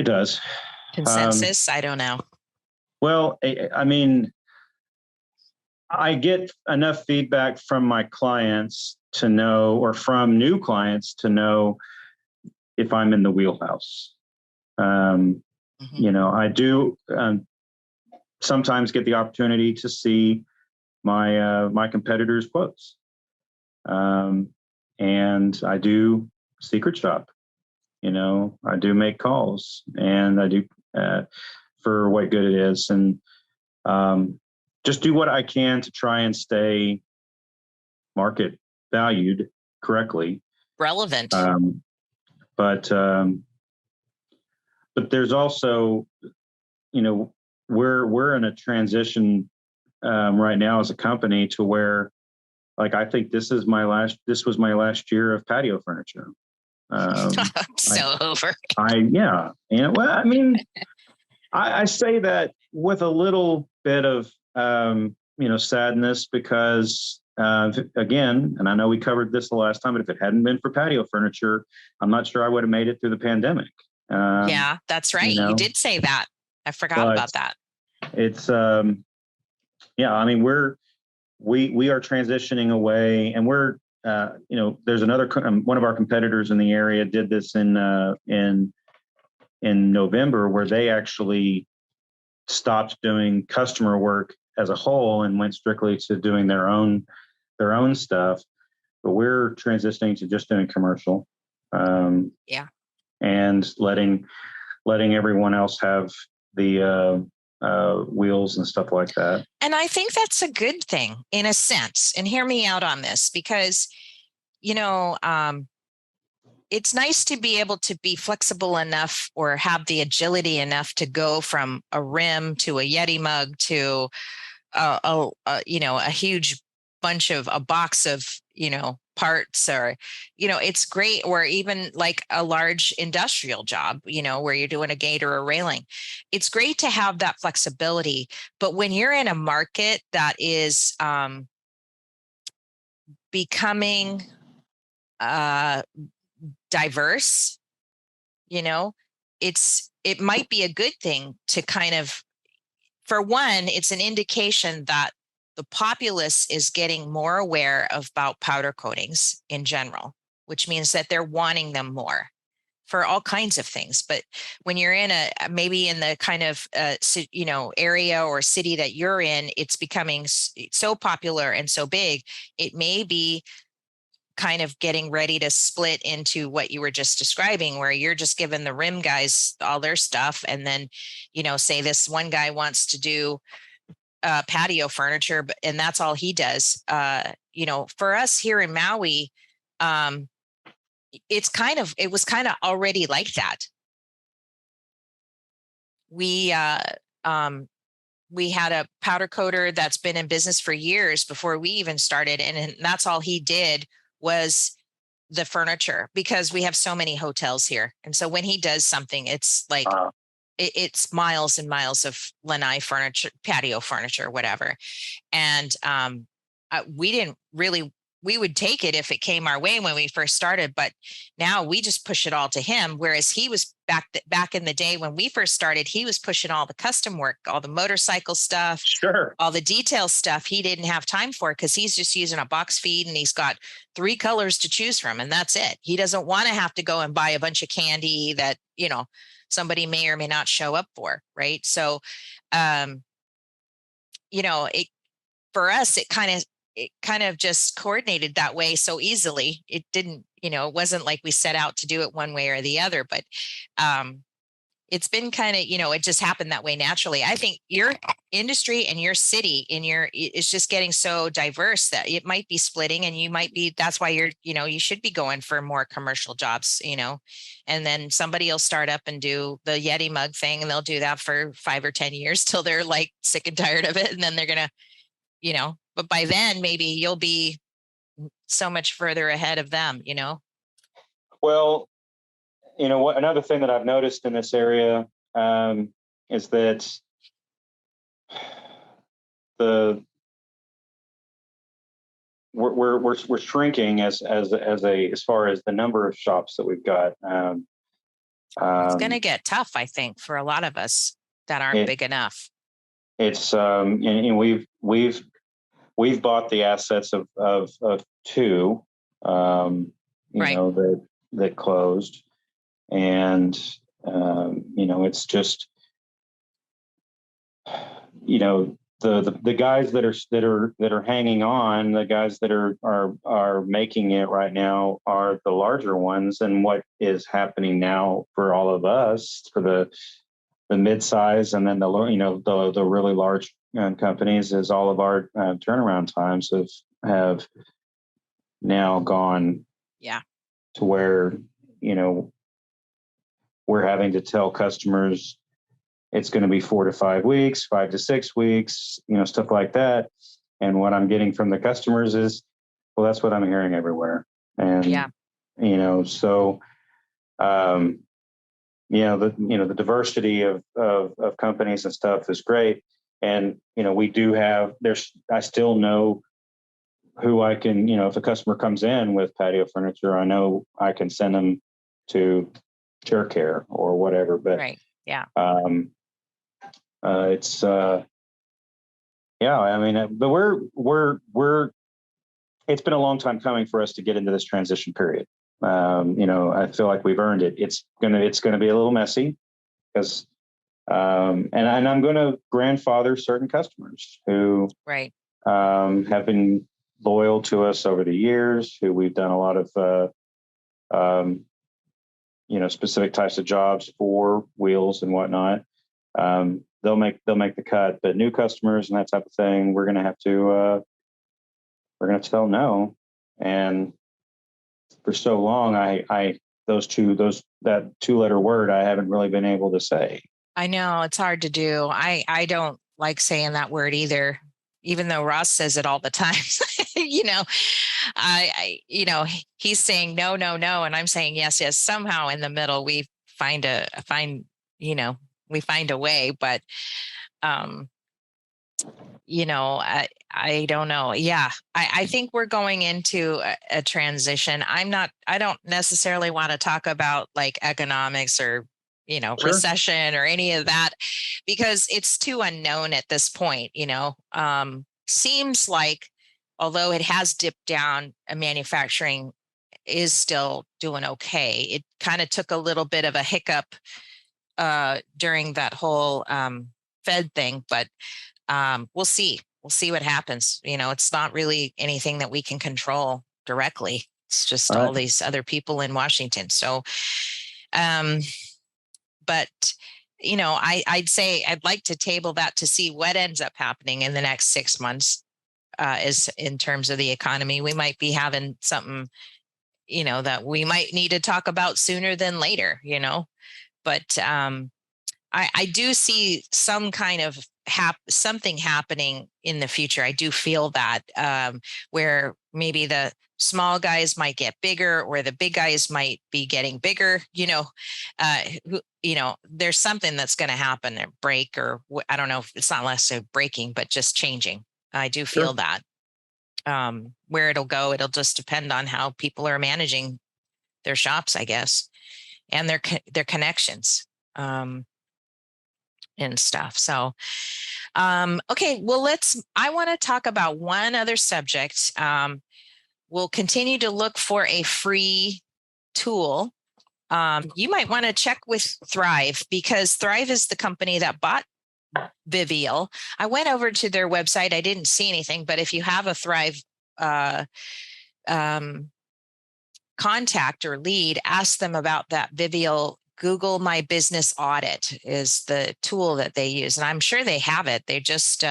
does. Consensus. I don't know. Well, I mean, I get enough feedback from my clients to know, or from new clients to know, if I'm in the wheelhouse. I do sometimes get the opportunity to see my competitors' quotes. And I do secret shop, I do make calls, and I do for what good it is, and just do what I can to try and stay market valued correctly. Relevant. But there's also, we're in a transition right now as a company to where, like, I think this was my last year of patio furniture. I'm so over. Yeah. And well, I mean, I say that with a little bit of, sadness because, again, and I know we covered this the last time, but if it hadn't been for patio furniture, I'm not sure I would have made it through the pandemic. Yeah, that's right. You did say that. I forgot about that. It's, yeah, I mean, we are transitioning away, and we're, there's another, one of our competitors in the area did this in November, where they actually stopped doing customer work as a whole and went strictly to doing their own stuff. But we're transitioning to just doing commercial. Yeah. And letting everyone else have the wheels and stuff like that. And I think that's a good thing in a sense. And hear me out on this, because, it's nice to be able to be flexible enough or have the agility enough to go from a rim to a Yeti mug to a huge bunch of a box of, parts, or, it's great. Or even like a large industrial job, where you're doing a gate or a railing. It's great to have that flexibility. But when you're in a market that is becoming diverse, it might be a good thing to kind of, for one, it's an indication that the populace is getting more aware about powder coatings in general, which means that they're wanting them more for all kinds of things. But when you're in maybe in the kind of, area or city that you're in, it's becoming so popular and so big, it may be kind of getting ready to split into what you were just describing, where you're just giving the rim guys all their stuff. And then, say this one guy wants to do patio furniture, and that's all he does. For us here in Maui, it was kind of already like that. We had a powder coater that's been in business for years before we even started. And that's all he did was the furniture, because we have so many hotels here. And so when he does something, it's like, it's miles and miles of lanai furniture, patio furniture, whatever. And we would take it if it came our way when we first started, but now we just push it all to him. Whereas he was back in the day when we first started, he was pushing all the custom work, all the motorcycle stuff, sure, all the detail stuff. He didn't have time for, because he's just using a box feed and he's got 3 colors to choose from, and that's it. He doesn't want to have to go and buy a bunch of candy that, somebody may or may not show up for. Right. So, for us, it kind of just coordinated that way so easily. It didn't, it wasn't like we set out to do it one way or the other, but it's been kind of, it just happened that way naturally. I think your industry and your city is just getting so diverse that it might be splitting, and that's why you should be going for more commercial jobs, and then somebody will start up and do the Yeti mug thing, and they'll do that for 5 or 10 years till they're like sick and tired of it. And then they're going to, but by then maybe you'll be so much further ahead of them, Well, another thing that I've noticed in this area is that we're shrinking as far as the number of shops that we've got. It's going to get tough, I think, for a lot of us that aren't big enough. It's and we've bought the assets of 2, right, that closed. And, it's just, the guys that are hanging on, the guys that are making it right now are the larger ones. And what is happening now for all of us, for the mid-size and then the really large companies, is all of our turnaround times have now gone to where, we're having to tell customers it's going to be 4 to 5 weeks, 5 to 6 weeks, stuff like that. And what I'm getting from the customers is, well, that's what I'm hearing everywhere. And, so, the diversity of companies and stuff is great. And, we do have, I still know who I can, if a customer comes in with patio furniture, I know I can send them to Chair Care or whatever. But right. Yeah. It's but we're it's been a long time coming for us to get into this transition period. I feel like we've earned it. It's gonna be a little messy because and I'm going to grandfather certain customers who right. Have been loyal to us over the years, who we've done a lot of specific types of jobs for, wheels and whatnot. They'll make the cut, but new customers and that type of thing, we're going to have to tell them no. And for so long, that 2-letter word, I haven't really been able to say. I know it's hard to do. I don't like saying that word either, even though Ross says it all the time. He's saying no, no, no, and I'm saying yes, yes. Somehow in the middle, we find a way. But I don't know. Yeah, I think we're going into a transition. I don't necessarily want to talk about like economics or Sure. recession or any of that, because it's too unknown at this point. Seems like, although it has dipped down, manufacturing is still doing okay. It kind of took a little bit of a hiccup during that whole Fed thing, but we'll see. We'll see what happens. It's not really anything that we can control directly. It's just all these other people in Washington. So, but I'd say I'd like to table that to see what ends up happening in the next 6 months. Is in terms of the economy, we might be having something, that we might need to talk about sooner than later. But I do see some kind of something happening in the future. I do feel that where maybe the small guys might get bigger, or the big guys might be getting bigger. There's something that's going to happen, a break, or I don't know if it's not less of breaking, but just changing. I do feel that where it'll go, it'll just depend on how people are managing their shops, I guess, and their connections. And stuff. So, okay, well, I want to talk about one other subject. We'll continue to look for a free tool. You might want to check with Thrive, because Thrive is the company that bought Vivial. I went over to their website. I didn't see anything, but if you have a Thrive contact or lead, ask them about that Vivial. Google My Business Audit is the tool that they use. And I'm sure they have it. They just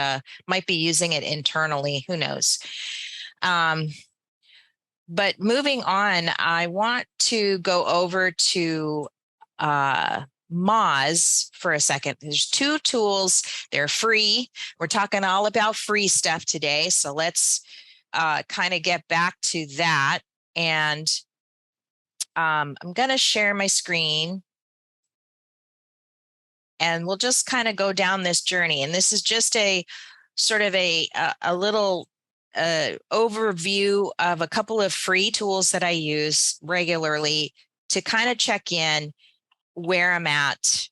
might be using it internally. Who knows? But moving on, I want to go over to Moz for a second. There's 2 tools. They're free. We're talking all about free stuff today. So let's kind of get back to that. And I'm going to share my screen. And we'll just kind of go down this journey. And this is just a sort of a little overview of a couple of free tools that I use regularly to kind of check in where I'm at,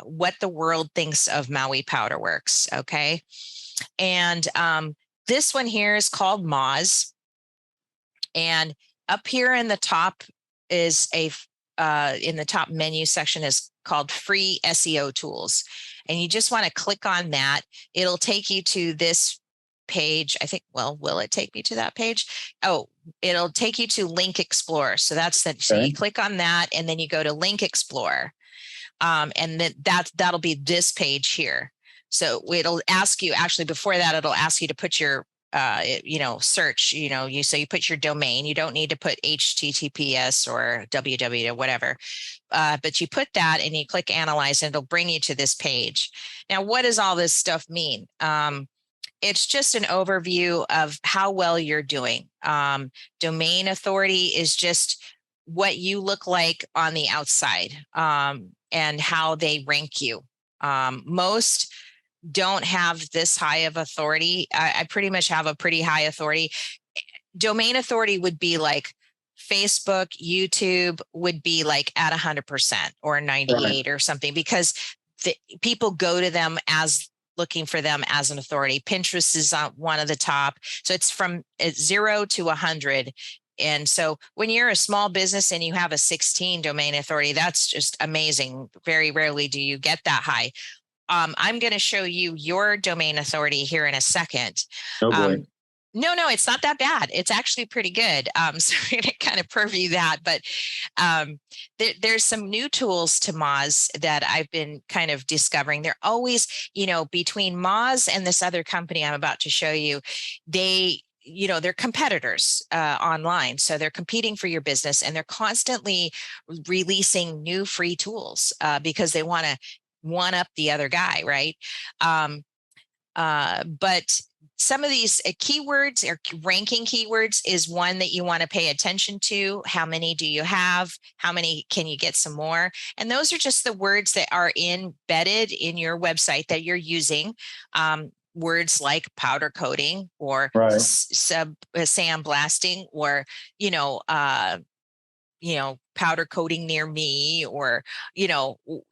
what the world thinks of Maui PowderWorks. Okay. And this one here is called Moz. And up here in the top is in the top menu section is called Free SEO Tools. And you just want to click on that. It'll take you to this page. I think, well, will it take me to that page? Oh, it'll take you to Link Explorer. So that's that. Okay. So you click on that and then you go to Link Explorer. And then that'll be this page here. So it'll ask you, actually before that, it'll ask you to put your search, so you put your domain, you don't need to put HTTPS or www, whatever. But you put that and you click analyze and it'll bring you to this page. Now, what does all this stuff mean? It's just an overview of how well you're doing. Domain authority is just what you look like on the outside, and how they rank you. Most don't have this high of authority. I pretty much have a pretty high authority. Domain authority would be like Facebook, YouTube would be like at 100% or 98 or something, because people go to them as looking for them as an authority. Pinterest is one of the top. So it's from 0 to 100. And so when you're a small business and you have a 16 domain authority, that's just amazing. Very rarely do you get that high. I'm going to show you your domain authority here in a second. Oh boy. No, it's not that bad. It's actually pretty good. So we're going to kind of preview that. But there's some new tools to Moz that I've been kind of discovering. They're always, between Moz and this other company I'm about to show you, they're competitors online. So they're competing for your business, and they're constantly releasing new free tools because they want to one up the other guy, right? But some of these keywords or ranking keywords is one that you want to pay attention to. How many do you have? How many can you get some more? And those are just the words that are embedded in your website that you're using. Words like powder coating or sandblasting, or powder coating near me, or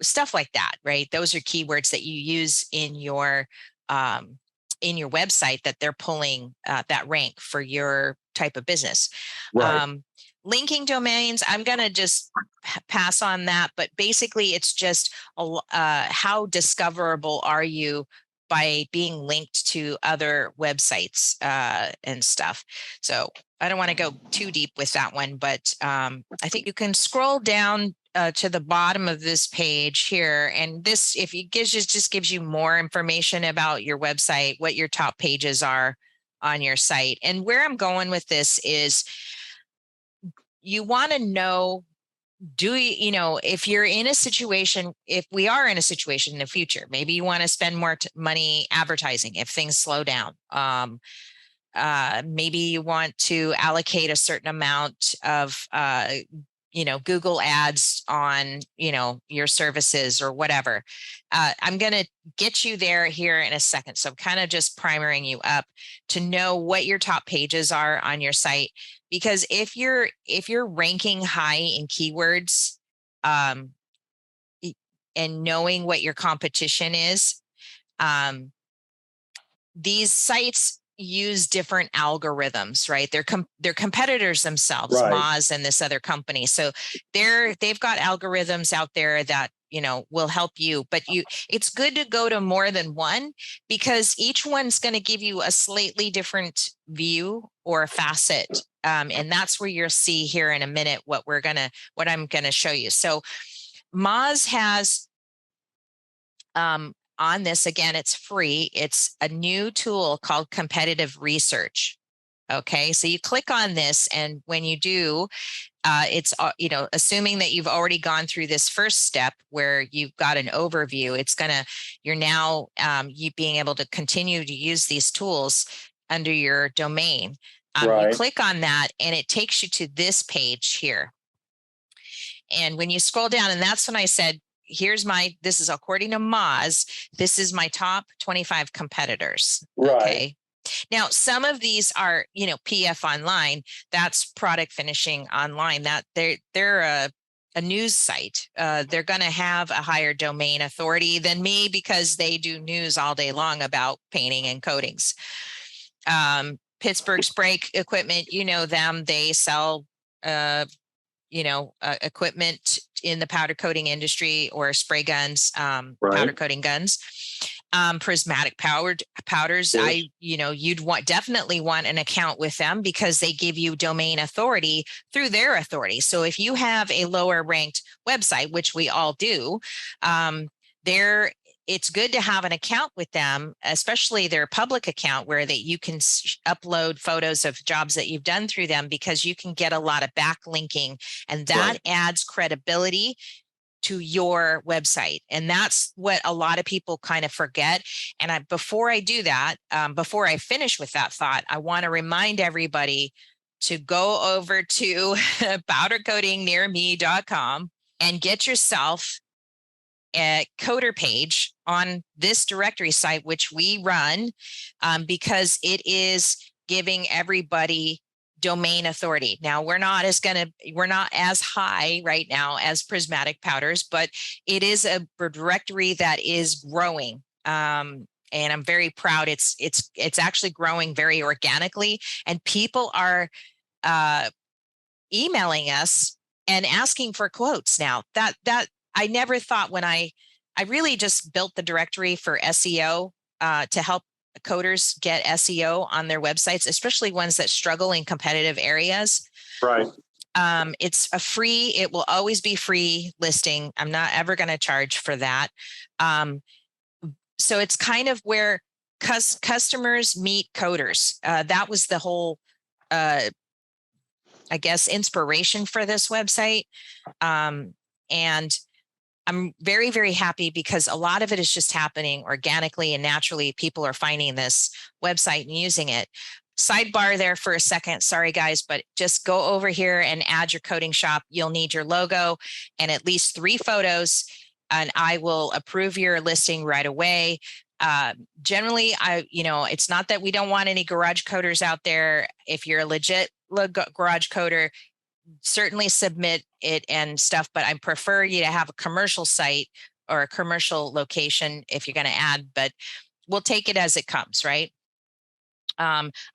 stuff like that, right? Those are keywords that you use in your website that they're pulling that rank for your type of business. Right. Linking domains, I'm going to just pass on that, but basically it's just how discoverable are you by being linked to other websites and stuff. So I don't want to go too deep with that one, but I think you can scroll down to the bottom of this page here, and this, if it just gives you more information about your website, what your top pages are on your site. And where I'm going with this is, you want to know, if you're in a situation, if we are in a situation in the future, maybe you want to spend more money advertising if things slow down. Maybe you want to allocate a certain amount of Google ads on your services or whatever. I'm going to get you there here in a second. So I'm kind of just primering you up to know what your top pages are on your site, because if you're ranking high in keywords, and knowing what your competition is, these sites use different algorithms, right? They're competitors themselves, Right. Moz and this other company. So they've got algorithms out there that will help you, but it's good to go to more than one, because each one's going to give you a slightly different view or a facet. And that's where you'll see here in a minute what I'm going to show you. So Moz has, on this, again, it's free. It's a new tool called competitive research. Okay, so you click on this, and when you do, it's assuming that you've already gone through this first step where you've got an overview, you're now you being able to continue to use these tools under your domain. Right. You click on that, and it takes you to this page here. And when you scroll down, and that's when I said, this is according to Moz, this is my top 25 competitors. Right. Okay. Now, some of these are, PF Online, that's product finishing online, that they're a news site. They're going to have a higher domain authority than me because they do news all day long about painting and coatings. Pittsburgh Spray Equipment, them, they sell, equipment in the powder coating industry, or spray guns, powder coating guns. Prismatic powders, you'd definitely want an account with them because they give you domain authority through their authority. So if you have a lower ranked website, which we all do, it's good to have an account with them, especially their public account where that you can upload photos of jobs that you've done through them, because you can get a lot of backlinking, and that adds credibility to your website. And that's what a lot of people kind of forget. And before I do that, before I finish with that thought, I want to remind everybody to go over to powdercoatingnearme.com and get yourself a coder page on this directory site, which we run, because it is giving everybody domain authority. Now, we're not as high right now as Prismatic Powders, but it is a directory that is growing. And I'm very proud. It's actually growing very organically, and people are emailing us and asking for quotes now. That I never thought, when I really just built the directory for SEO, to help coders get SEO on their websites, especially ones that struggle in competitive areas. Right. It's it will always be free listing. I'm not ever going to charge for that. So it's kind of where customers meet coders. That was the whole, I guess, inspiration for this website. And I'm very, very happy because a lot of it is just happening organically and naturally. People are finding this website and using it. Sidebar there for a second. Sorry, guys, but just go over here and add your coding shop. You'll need your logo and at least 3 photos, and I will approve your listing right away. Generally, it's not that we don't want any garage coders out there. If you're a legit garage coder, certainly submit it and stuff, but I prefer you to have a commercial site or a commercial location if you're going to add, but we'll take it as it comes, right?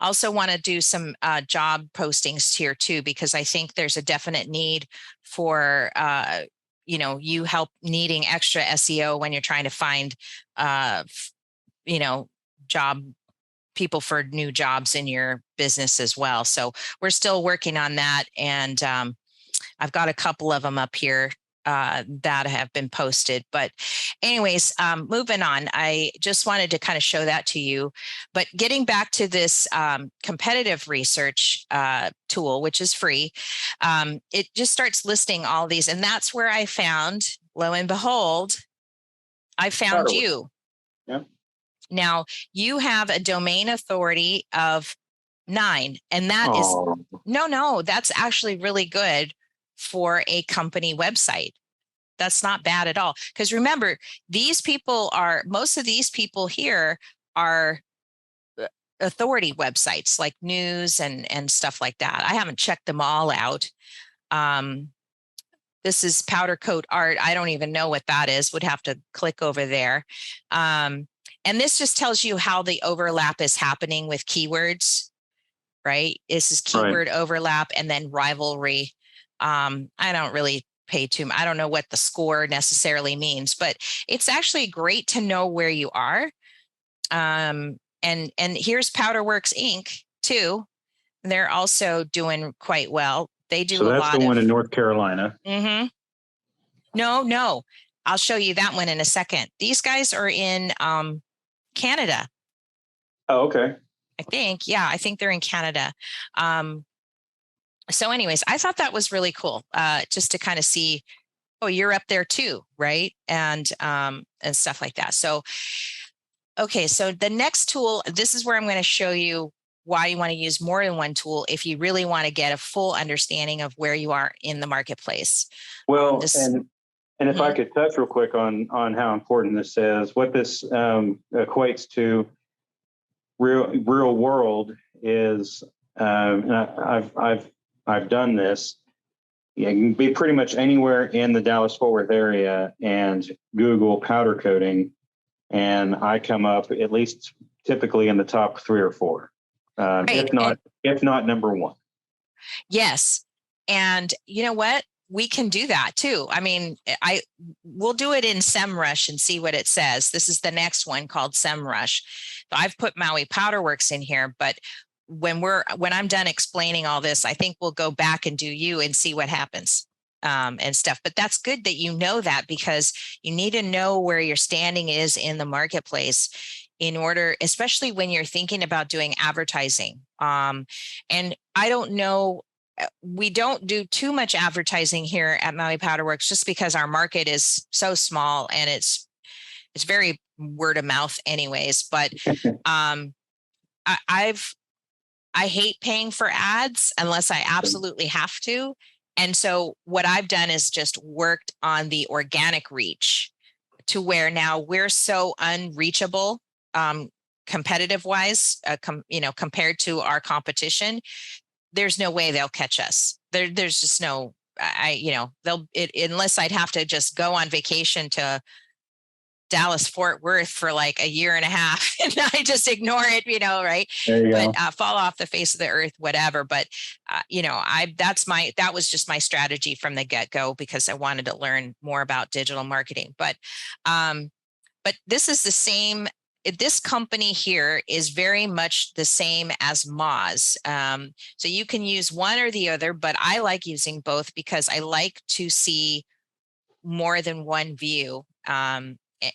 Also want to do some job postings here too, because I think there's a definite need for, you help needing extra SEO when you're trying to find, job people for new jobs in your business as well. So we're still working on that. And I've got a couple of them up here that have been posted. But anyways, moving on, I just wanted to kind of show that to you. But getting back to this competitive research tool, which is free, it just starts listing all these. And that's where I found, lo and behold, I found PowderWorks. you. Yeah. Now, you have a domain authority of 9, and that is that's actually really good for a company website. That's not bad at all. Because remember, most of these people here are authority websites like news and stuff like that. I haven't checked them all out. This is Powder Coat Art. I don't even know what that is. Would have to click over there. And this just tells you how the overlap is happening with keywords, right? This is keyword overlap and then rivalry. I don't really pay too much. I don't know what the score necessarily means, but it's actually great to know where you are. And here's PowderWorks Inc. too. They're also doing quite well. They do a lot. So that's the one in North Carolina. Mm-hmm. No. I'll show you that one in a second. These guys are in Canada. Oh, okay. I think they're in Canada. So anyways, I thought that was really cool, just to kind of see, you're up there too, right? And stuff like that. So, okay, so the next tool, this is where I'm going to show you why you want to use more than one tool if you really want to get a full understanding of where you are in the marketplace. Well, and if I could touch real quick on how important this is, what this equates to real world is, and I've done this. You can be pretty much anywhere in the Dallas-Fort Worth area and Google powder coating, and I come up at least typically in the top 3 or 4, if not number 1. Yes, and you know what? We can do that too. I mean, we'll do it in SEMrush and see what it says. This is the next one called SEMrush. So I've put Maui PowderWorks in here, but when I'm done explaining all this, I think we'll go back and do you and see what happens. and stuff. But that's good that you know that, because you need to know where your standing is in the marketplace in order, especially when you're thinking about doing advertising. And I don't know, we don't do too much advertising here at Maui PowderWorks just because our market is so small and it's very word of mouth anyways. But um, I hate paying for ads unless I absolutely have to. And so what I've done is just worked on the organic reach to where now we're so unreachable, competitive wise, compared to our competition. There's no way they'll catch us. There's just no, unless I'd have to just go on vacation to Dallas, Fort Worth for like a year and a half, and I just ignore it, right? There you But go. fall off the face of the earth, whatever. But that was just my strategy from the get-go, because I wanted to learn more about digital marketing. But this is the same. This company here is very much the same as Moz. So you can use one or the other, but I like using both because I like to see more than one view.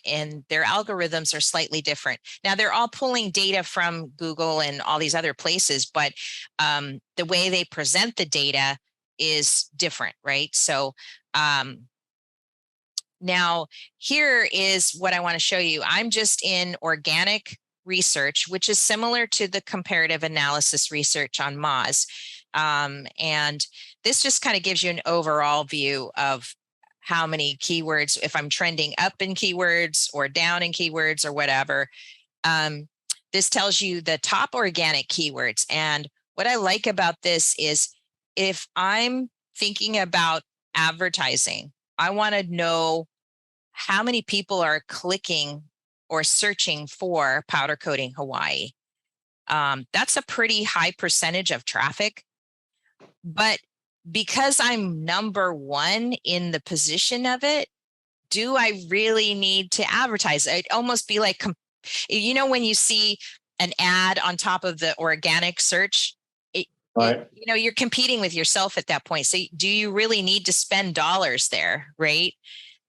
And their algorithms are slightly different. Now, they're all pulling data from Google and all these other places, but the way they present the data is different, right? So now here is what I want to show you. I'm just in organic research, which is similar to the comparative analysis research on Moz. And this just kind of gives you an overall view of how many keywords, if I'm trending up in keywords or down in keywords or whatever. This tells you the top organic keywords. And what I like about this is if I'm thinking about advertising, I want to know how many people are clicking or searching for powder coating Hawaii. That's a pretty high percentage of traffic. But because I'm number one in the position of it, do I really need to advertise? It'd almost be like, when you see an ad on top of the organic search, Right. you're competing with yourself at that point. So do you really need to spend dollars there, right?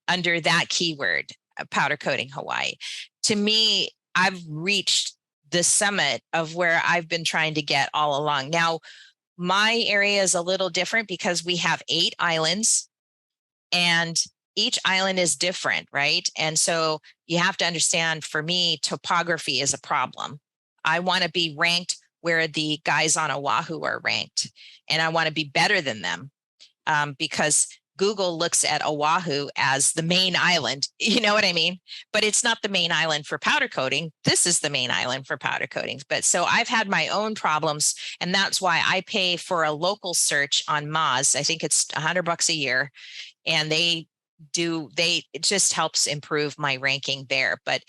Under that keyword, powder coating Hawaii? To me, I've reached the summit of where I've been trying to get all along. Now, my area is a little different because we have 8 islands and each island is different, right? And so you have to understand, for me, topography is a problem. I want to be ranked where the guys on Oahu are ranked, and I want to be better than them, because Google looks at Oahu as the main island. You know what I mean? But it's not the main island for powder coating. This is the main island for powder coatings. But so I've had my own problems, and that's why I pay for a local search on Moz. I think it's $100 a year, and it just helps improve my ranking there. But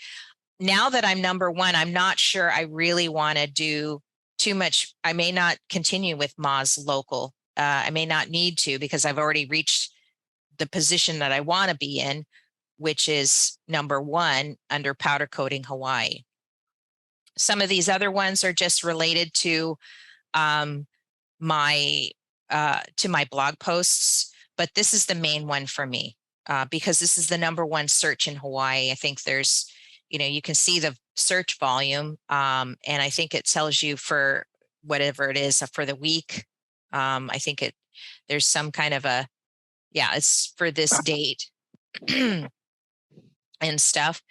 now that I'm number one, I'm not sure I really want to do too much. I may not continue with Moz local. I may not need to, because I've already reached the position that I want to be in, which is number one under powder coating Hawaii. Some of these other ones are just related to my blog posts, but this is the main one for me, because this is the number one search in Hawaii. I think there's, you can see the search volume, and I think it tells you for whatever it is for the week. I think there's some kind of it's for this date and stuff.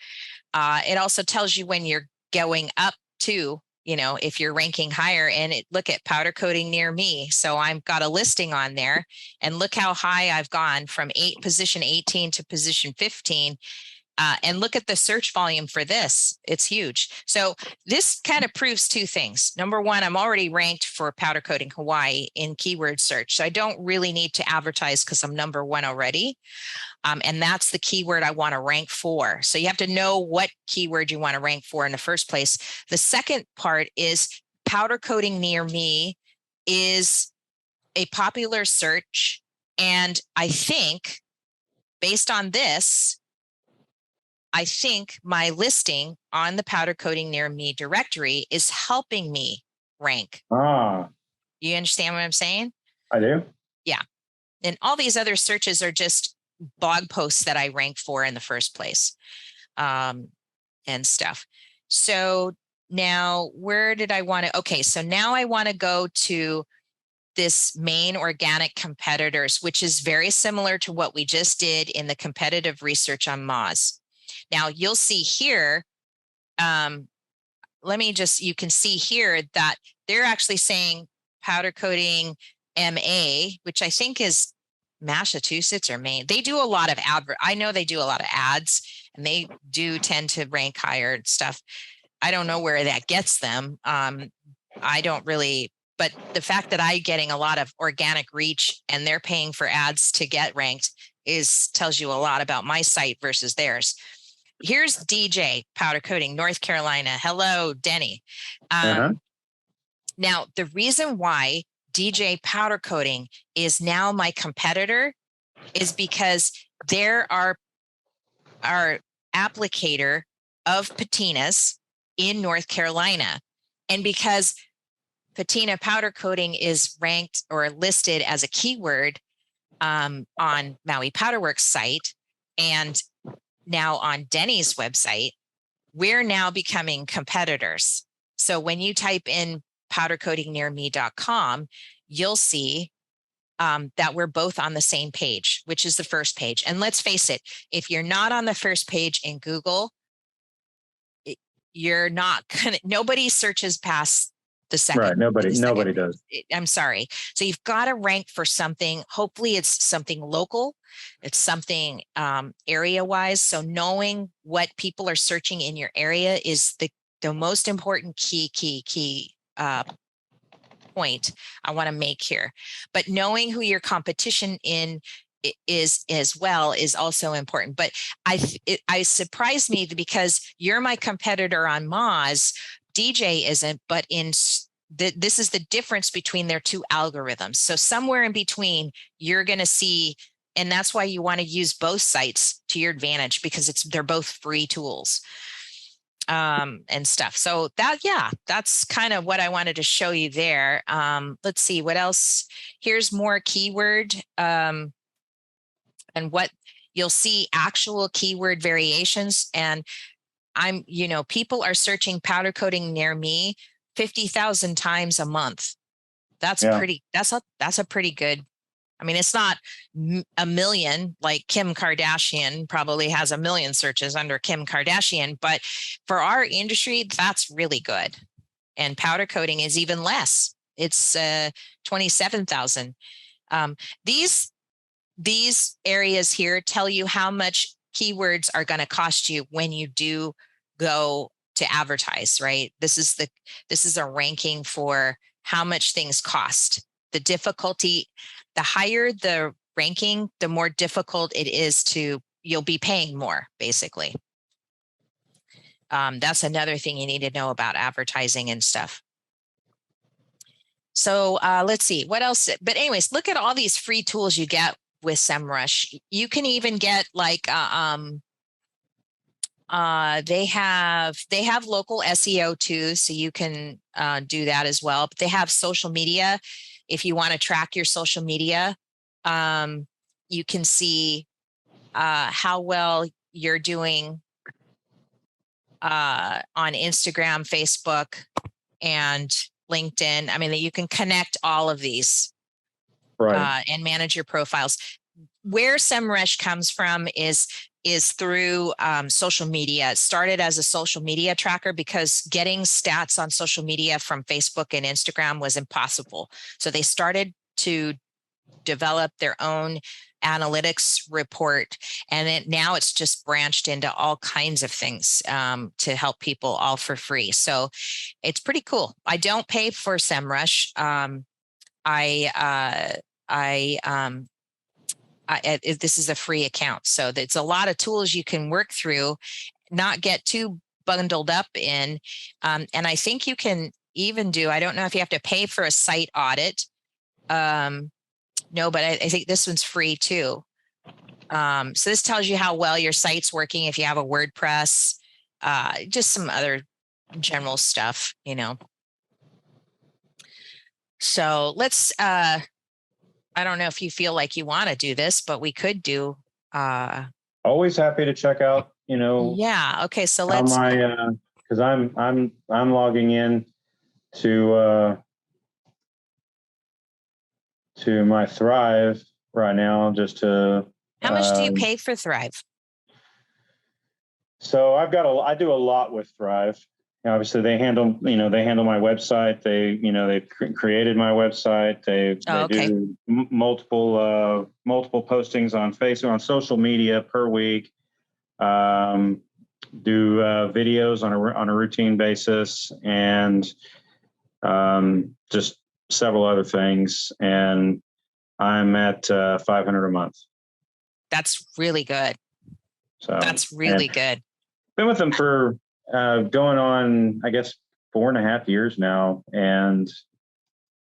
It also tells you when you're going up to, if you're ranking higher, and look at powder coating near me. So I've got a listing on there, and look how high I've gone from position 18 to position 15. And look at the search volume for this. It's huge. So this kind of proves 2 things. Number one, I'm already ranked for powder coating Hawaii in keyword search. So I don't really need to advertise because I'm number one already. And that's the keyword I want to rank for. So you have to know what keyword you want to rank for in the first place. The second part is powder coating near me is a popular search. And I think, based on this, I think my listing on the powder coating near me directory is helping me rank. Ah, You understand what I'm saying? I do. Yeah. And all these other searches are just blog posts that I rank for in the first place, and stuff. So now where did I want to? Okay, so now I want to go to this main organic competitors, which is very similar to what we just did in the competitive research on Moz. Now you'll see here, you can see here that they're actually saying powder coating MA, which I think is Massachusetts or Maine. They do a lot of I know they do a lot of ads, and they do tend to rank higher and stuff. I don't know where that gets them. I don't really, but the fact that I'm getting a lot of organic reach and they're paying for ads to get ranked tells you a lot about my site versus theirs. Here's DJ Powder Coating, North Carolina. Hello, Denny. Now, the reason why DJ Powder Coating is now my competitor is because they're our applicator of patinas in North Carolina. And because patina powder coating is ranked or listed as a keyword on Maui PowderWorks site and now on Denny's website, we're now becoming competitors. So when you type in powdercoatingnearme.com, you'll see that we're both on the same page, which is the first page. And let's face it, if you're not on the first page in Google, you're not gonna, nobody searches past the second. Right. Nobody does. I'm sorry. So you've got to rank for something. Hopefully it's something local. It's something area wise. So knowing what people are searching in your area is the most important key point I want to make here. But knowing who your competition is as well is also important. But I surprised me because you're my competitor on Moz. DJ isn't, but this is the difference between their two algorithms. So somewhere in between, you're going to see, and that's why you want to use both sites to your advantage, because they're both free tools and stuff. So that's kind of what I wanted to show you there. Let's see what else. Here's more keyword and what you'll see actual keyword variations. And people are searching powder coating near me 50,000 times a month. That's a pretty good. I mean, it's not a million like Kim Kardashian probably has 1 million searches under Kim Kardashian, but for our industry, that's really good. And powder coating is even less. It's 27,000. These areas here tell you how much keywords are going to cost you when you do go to advertise, right? This is a ranking for how much things cost. The difficulty, the higher the ranking, the more difficult it is you'll be paying more, basically. That's another thing you need to know about advertising and stuff. So let's see what else. But anyways, look at all these free tools you get with SEMrush. You can even get like they have local SEO too, so you can do that as well. But they have social media. If you want to track your social media, you can see how well you're doing on Instagram, Facebook, and LinkedIn. I mean, you can connect all of these and manage your profiles. Where SEMrush comes from is through social media. It started as a social media tracker because getting stats on social media from Facebook and Instagram was impossible. So they started to develop their own analytics report, and now it's just branched into all kinds of things to help people all for free. So it's pretty cool. I don't pay for SEMrush. This is a free account, so it's a lot of tools you can work through, not get too bundled up in. And I think you can even do, I don't know if you have to pay for a site audit. No, but I think this one's free too. So this tells you how well your site's working if you have a WordPress, just some other general stuff, So let's, I don't know if you feel like you want to do this, but we could do, Always happy to check out, yeah. Okay. So how let's, because I'm logging in to my Thrive right now just to. how much do you pay for Thrive? So I do a lot with Thrive. Obviously, they handle my website. They created my website. They Oh, okay. do multiple postings on Facebook, on social media per week. Do videos on a routine basis, and just several other things. And I'm at 500 a month. That's really good. So That's really good. been with them for going on, I guess, 4.5 years now. And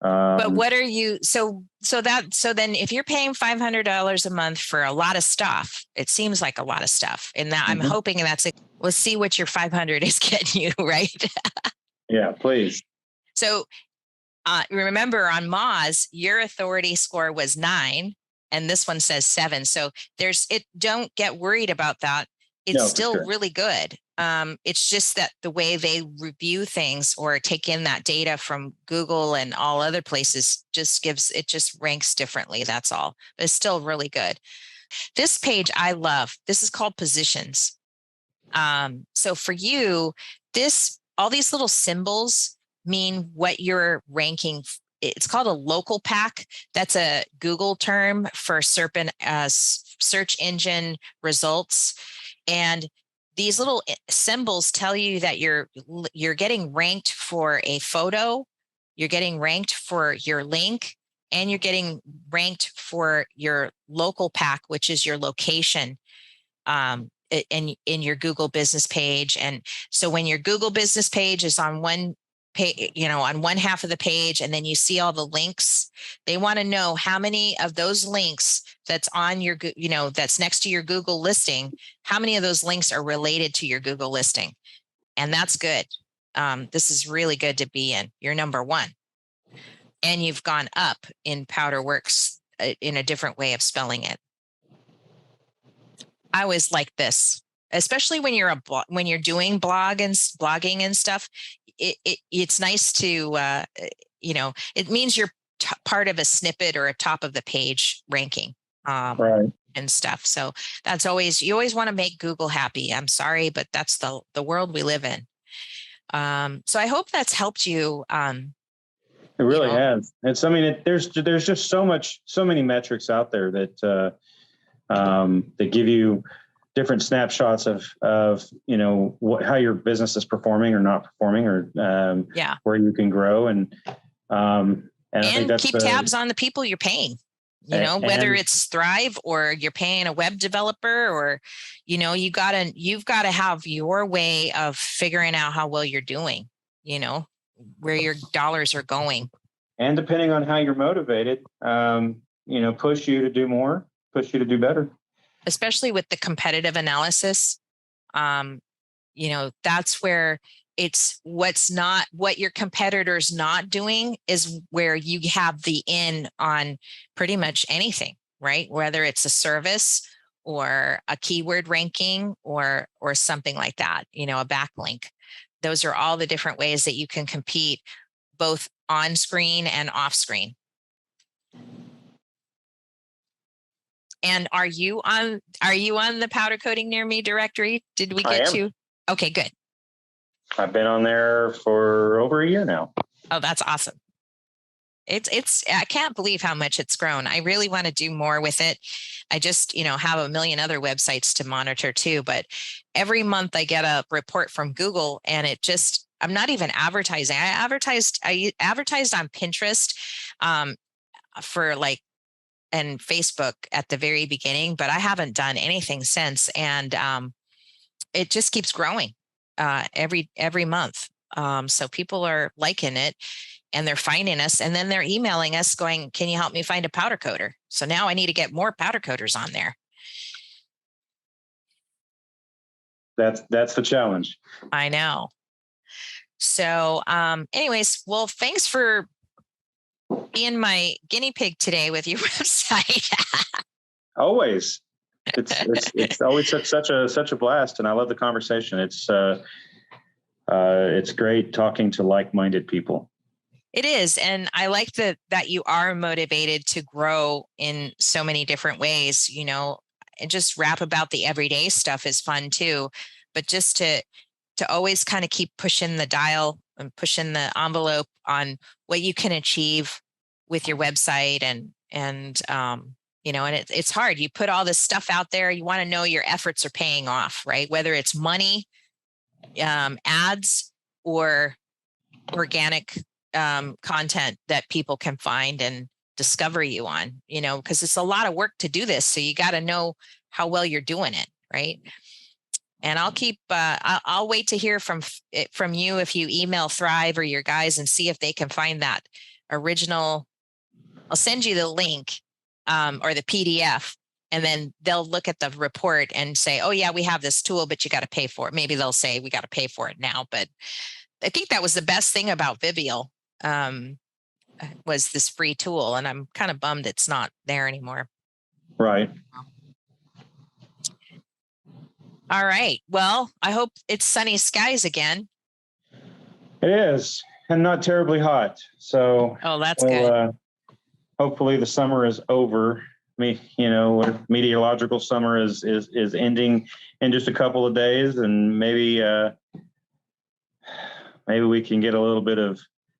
But what are you, so then if you're paying $500 a month for a lot of stuff, it seems like a lot of stuff. And that I'm hoping that's it. Let's see what your 500 is getting you, right? Yeah, please. So remember on Moz, your authority score was 9 and this one says 7. So don't get worried about that. It's still really good. It's just that the way they review things or take in that data from Google and all other places just ranks differently. That's all. But it's still really good. This page I love. This is called positions. So for you, all these little symbols mean what you're ranking. It's called a local pack. That's a Google term for search engine results. And these little symbols tell you that you're getting ranked for a photo, you're getting ranked for your link, and you're getting ranked for your local pack, which is your location. In your Google business page. And so when your Google business page is on one page, on one half of the page, and then you see all the links, they want to know how many of those links that's on your, that's next to your Google listing, how many of those links are related to your Google listing. And that's good. This is really good to be in. You're number 1. And you've gone up in PowderWorks in a different way of spelling it. I always like this, especially when you're doing blogging and stuff. It's nice to, it means you're part of a snippet or a top of the page ranking, right, and stuff. So you always want to make Google happy. I'm sorry, but that's the world we live in. So I hope that's helped you. It really has. There's just so many metrics out there that give you different snapshots of how your business is performing or not performing, or where you can grow, and I think that's keep tabs on the people you're paying. Whether it's Thrive or you're paying a web developer, or you've got to have your way of figuring out how well you're doing. Where your dollars are going. And depending on how you're motivated, push you to do more, push you to do better. Especially with the competitive analysis, that's where it's what your competitor's not doing is where you have the in on pretty much anything, right? Whether it's a service or a keyword ranking or something like that, a backlink. Those are all the different ways that you can compete both on screen and off screen. And are you on the Powder Coating Near Me directory? Did we get you? Okay, good. I've been on there for over a year now. Oh, that's awesome. I can't believe how much it's grown. I really want to do more with it. I just, have a million other websites to monitor too, but every month I get a report from Google, and I'm not even advertising. I advertised on Pinterest, for and Facebook at the very beginning, but I haven't done anything since. And it just keeps growing every month. So people are liking it and they're finding us, and then they're emailing us going, can you help me find a powder coater? So now I need to get more powder coaters on there. That's the challenge. I know. So anyways, well, thanks for being my guinea pig today with your website. Always. It's always such a blast, and I love the conversation. It's great talking to like-minded people. It is. And I like that you are motivated to grow in so many different ways, and just rap about the everyday stuff is fun too. But just to always kind of keep pushing the dial and pushing the envelope on what you can achieve with your website and it's hard. You put all this stuff out there. You want to know your efforts are paying off, right? Whether it's money, ads, or organic content that people can find and discover you on, because it's a lot of work to do this. So you got to know how well you're doing it, right? And I'll wait to hear from you if you email Thrive or your guys and see if they can find that original. I'll send you the link or the PDF, and then they'll look at the report and say, oh yeah, we have this tool, but you got to pay for it. Maybe they'll say we got to pay for it now, but I think that was the best thing about Vivial, was this free tool, and I'm kind of bummed it's not there anymore. Right. All right. Well, I hope it's sunny skies again. It is, and not terribly hot. So, that's good. Hopefully the summer is over. Meteorological summer is ending in just a couple of days, and maybe we can get a little bit of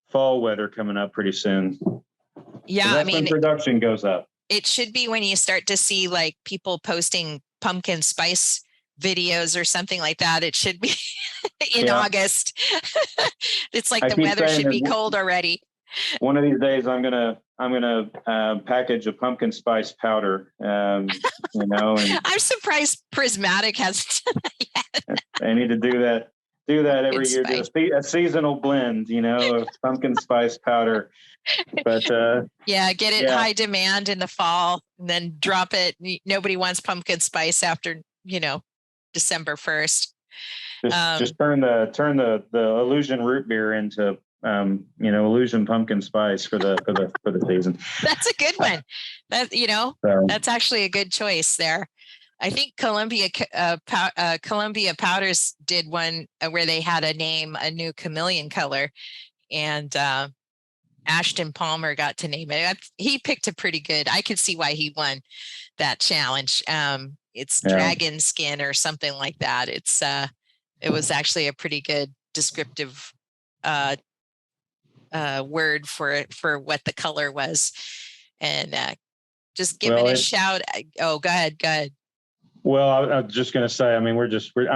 fall weather coming up pretty soon. Yeah, when production goes up. It should be when you start to see like people posting pumpkin spice videos or something like that. It should be in August. It's like the weather should be cold already. One of these days, I'm gonna package a pumpkin spice powder. And I'm surprised Prismatic hasn't done that yet. They need to do that every year. Do a seasonal blend, of pumpkin spice powder. But get it high demand in the fall, and then drop it. Nobody wants pumpkin spice after December 1st. Just turn the Illusion root beer into Illusion pumpkin spice for the season. That's a good one. That's actually a good choice there. I think Columbia Powders did one where they had a new chameleon color, and Ashton Palmer got to name it. He picked a pretty good. I could see why he won that challenge. It's dragon skin or something like that. It was actually a pretty good descriptive word for what the color was, and just give it a shout. Oh, go ahead. Well, I was just going to say, I'm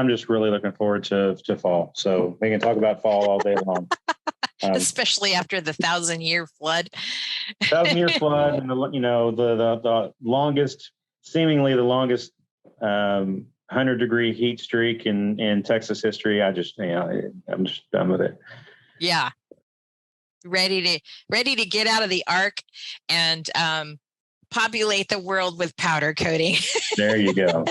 just really looking forward to fall. So we can talk about fall all day long. Especially after the 1,000-year flood. 1,000-year flood, and the longest, seemingly the longest 100-degree heat streak in Texas history. I'm just done with it. Yeah. Ready to get out of the ark and populate the world with powder coating. There you go.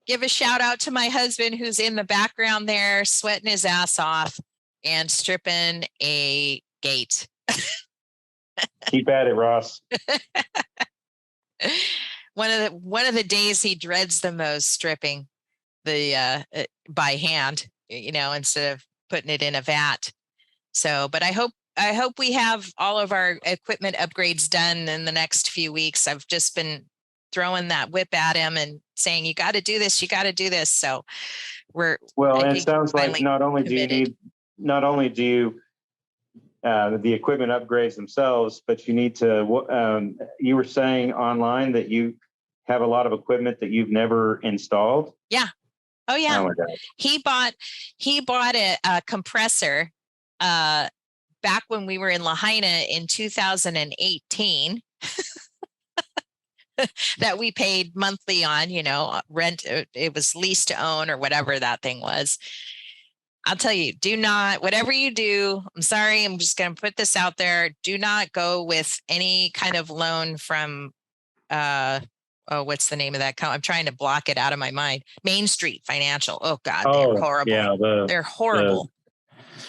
Give a shout out to my husband who's in the background there, sweating his ass off and stripping a gate. Keep at it, Ross. One of the days he dreads the most, stripping the by hand, instead of putting it in a vat. So, but I hope we have all of our equipment upgrades done in the next few weeks. I've just been throwing that whip at him and saying, you got to do this. So it sounds like not only do you the equipment upgrades themselves, but you need to, you were saying online that you have a lot of equipment that you've never installed. Yeah. Oh yeah. Oh my God. He bought a compressor, back when we were in Lahaina in 2018 that we paid monthly on, rent. It was lease to own or whatever that thing was. I'll tell you, whatever you do, I'm sorry, I'm just going to put this out there. Do not go with any kind of loan from, what's the name of that? I'm trying to block it out of my mind. Main Street Financial. Oh God, they're horrible. Yeah, they're horrible.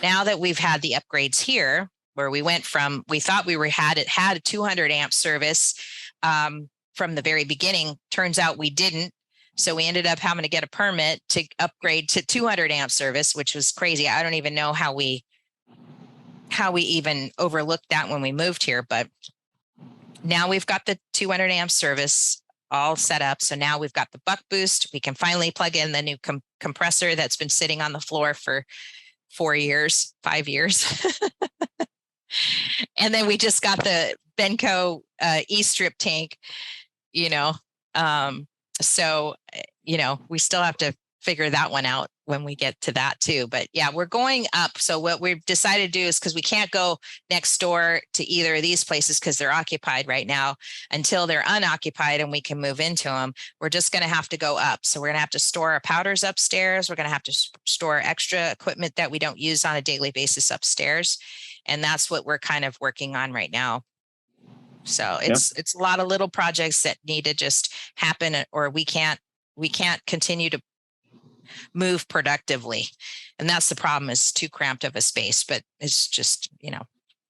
Now that we've had the upgrades here, where we went from, we thought we had a 200 amp service from the very beginning. Turns out we didn't. So we ended up having to get a permit to upgrade to 200 amp service, which was crazy. I don't even know how we even overlooked that when we moved here, but now we've got the 200 amp service all set up. So now we've got the buck boost. We can finally plug in the new compressor that's been sitting on the floor for 5 years. And then we just got the Benco E-strip tank, so, we still have to figure that one out when we get to that too. But yeah, we're going up. So what we've decided to do is, because we can't go next door to either of these places because they're occupied right now, until they're unoccupied and we can move into them, we're just going to have to go up. So we're going to have to store our powders upstairs. We're going to have to store extra equipment that we don't use on a daily basis upstairs. And that's what we're kind of working on right now. So it's a lot of little projects that need to just happen, or we can't continue to move productively. And that's the problem, is too cramped of a space, but it's just,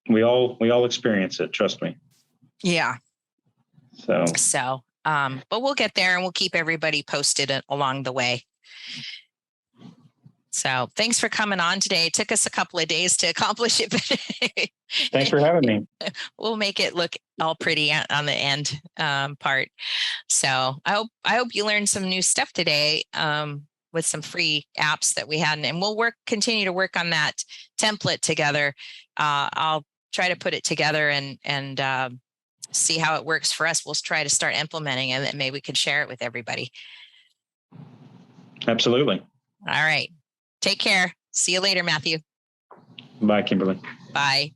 we all experience it. Trust me. Yeah. So, but we'll get there, and we'll keep everybody posted along the way. So thanks for coming on today. It took us a couple of days to accomplish it, but thanks for having me. We'll make it look all pretty on the end part. So I hope you learned some new stuff today with some free apps that we had, and we'll continue to work on that template together. I'll try to put it together and see how it works for us. We'll try to start implementing it, and maybe we can share it with everybody. Absolutely. All right. Take care. See you later, Matthew. Bye, Kimberly. Bye.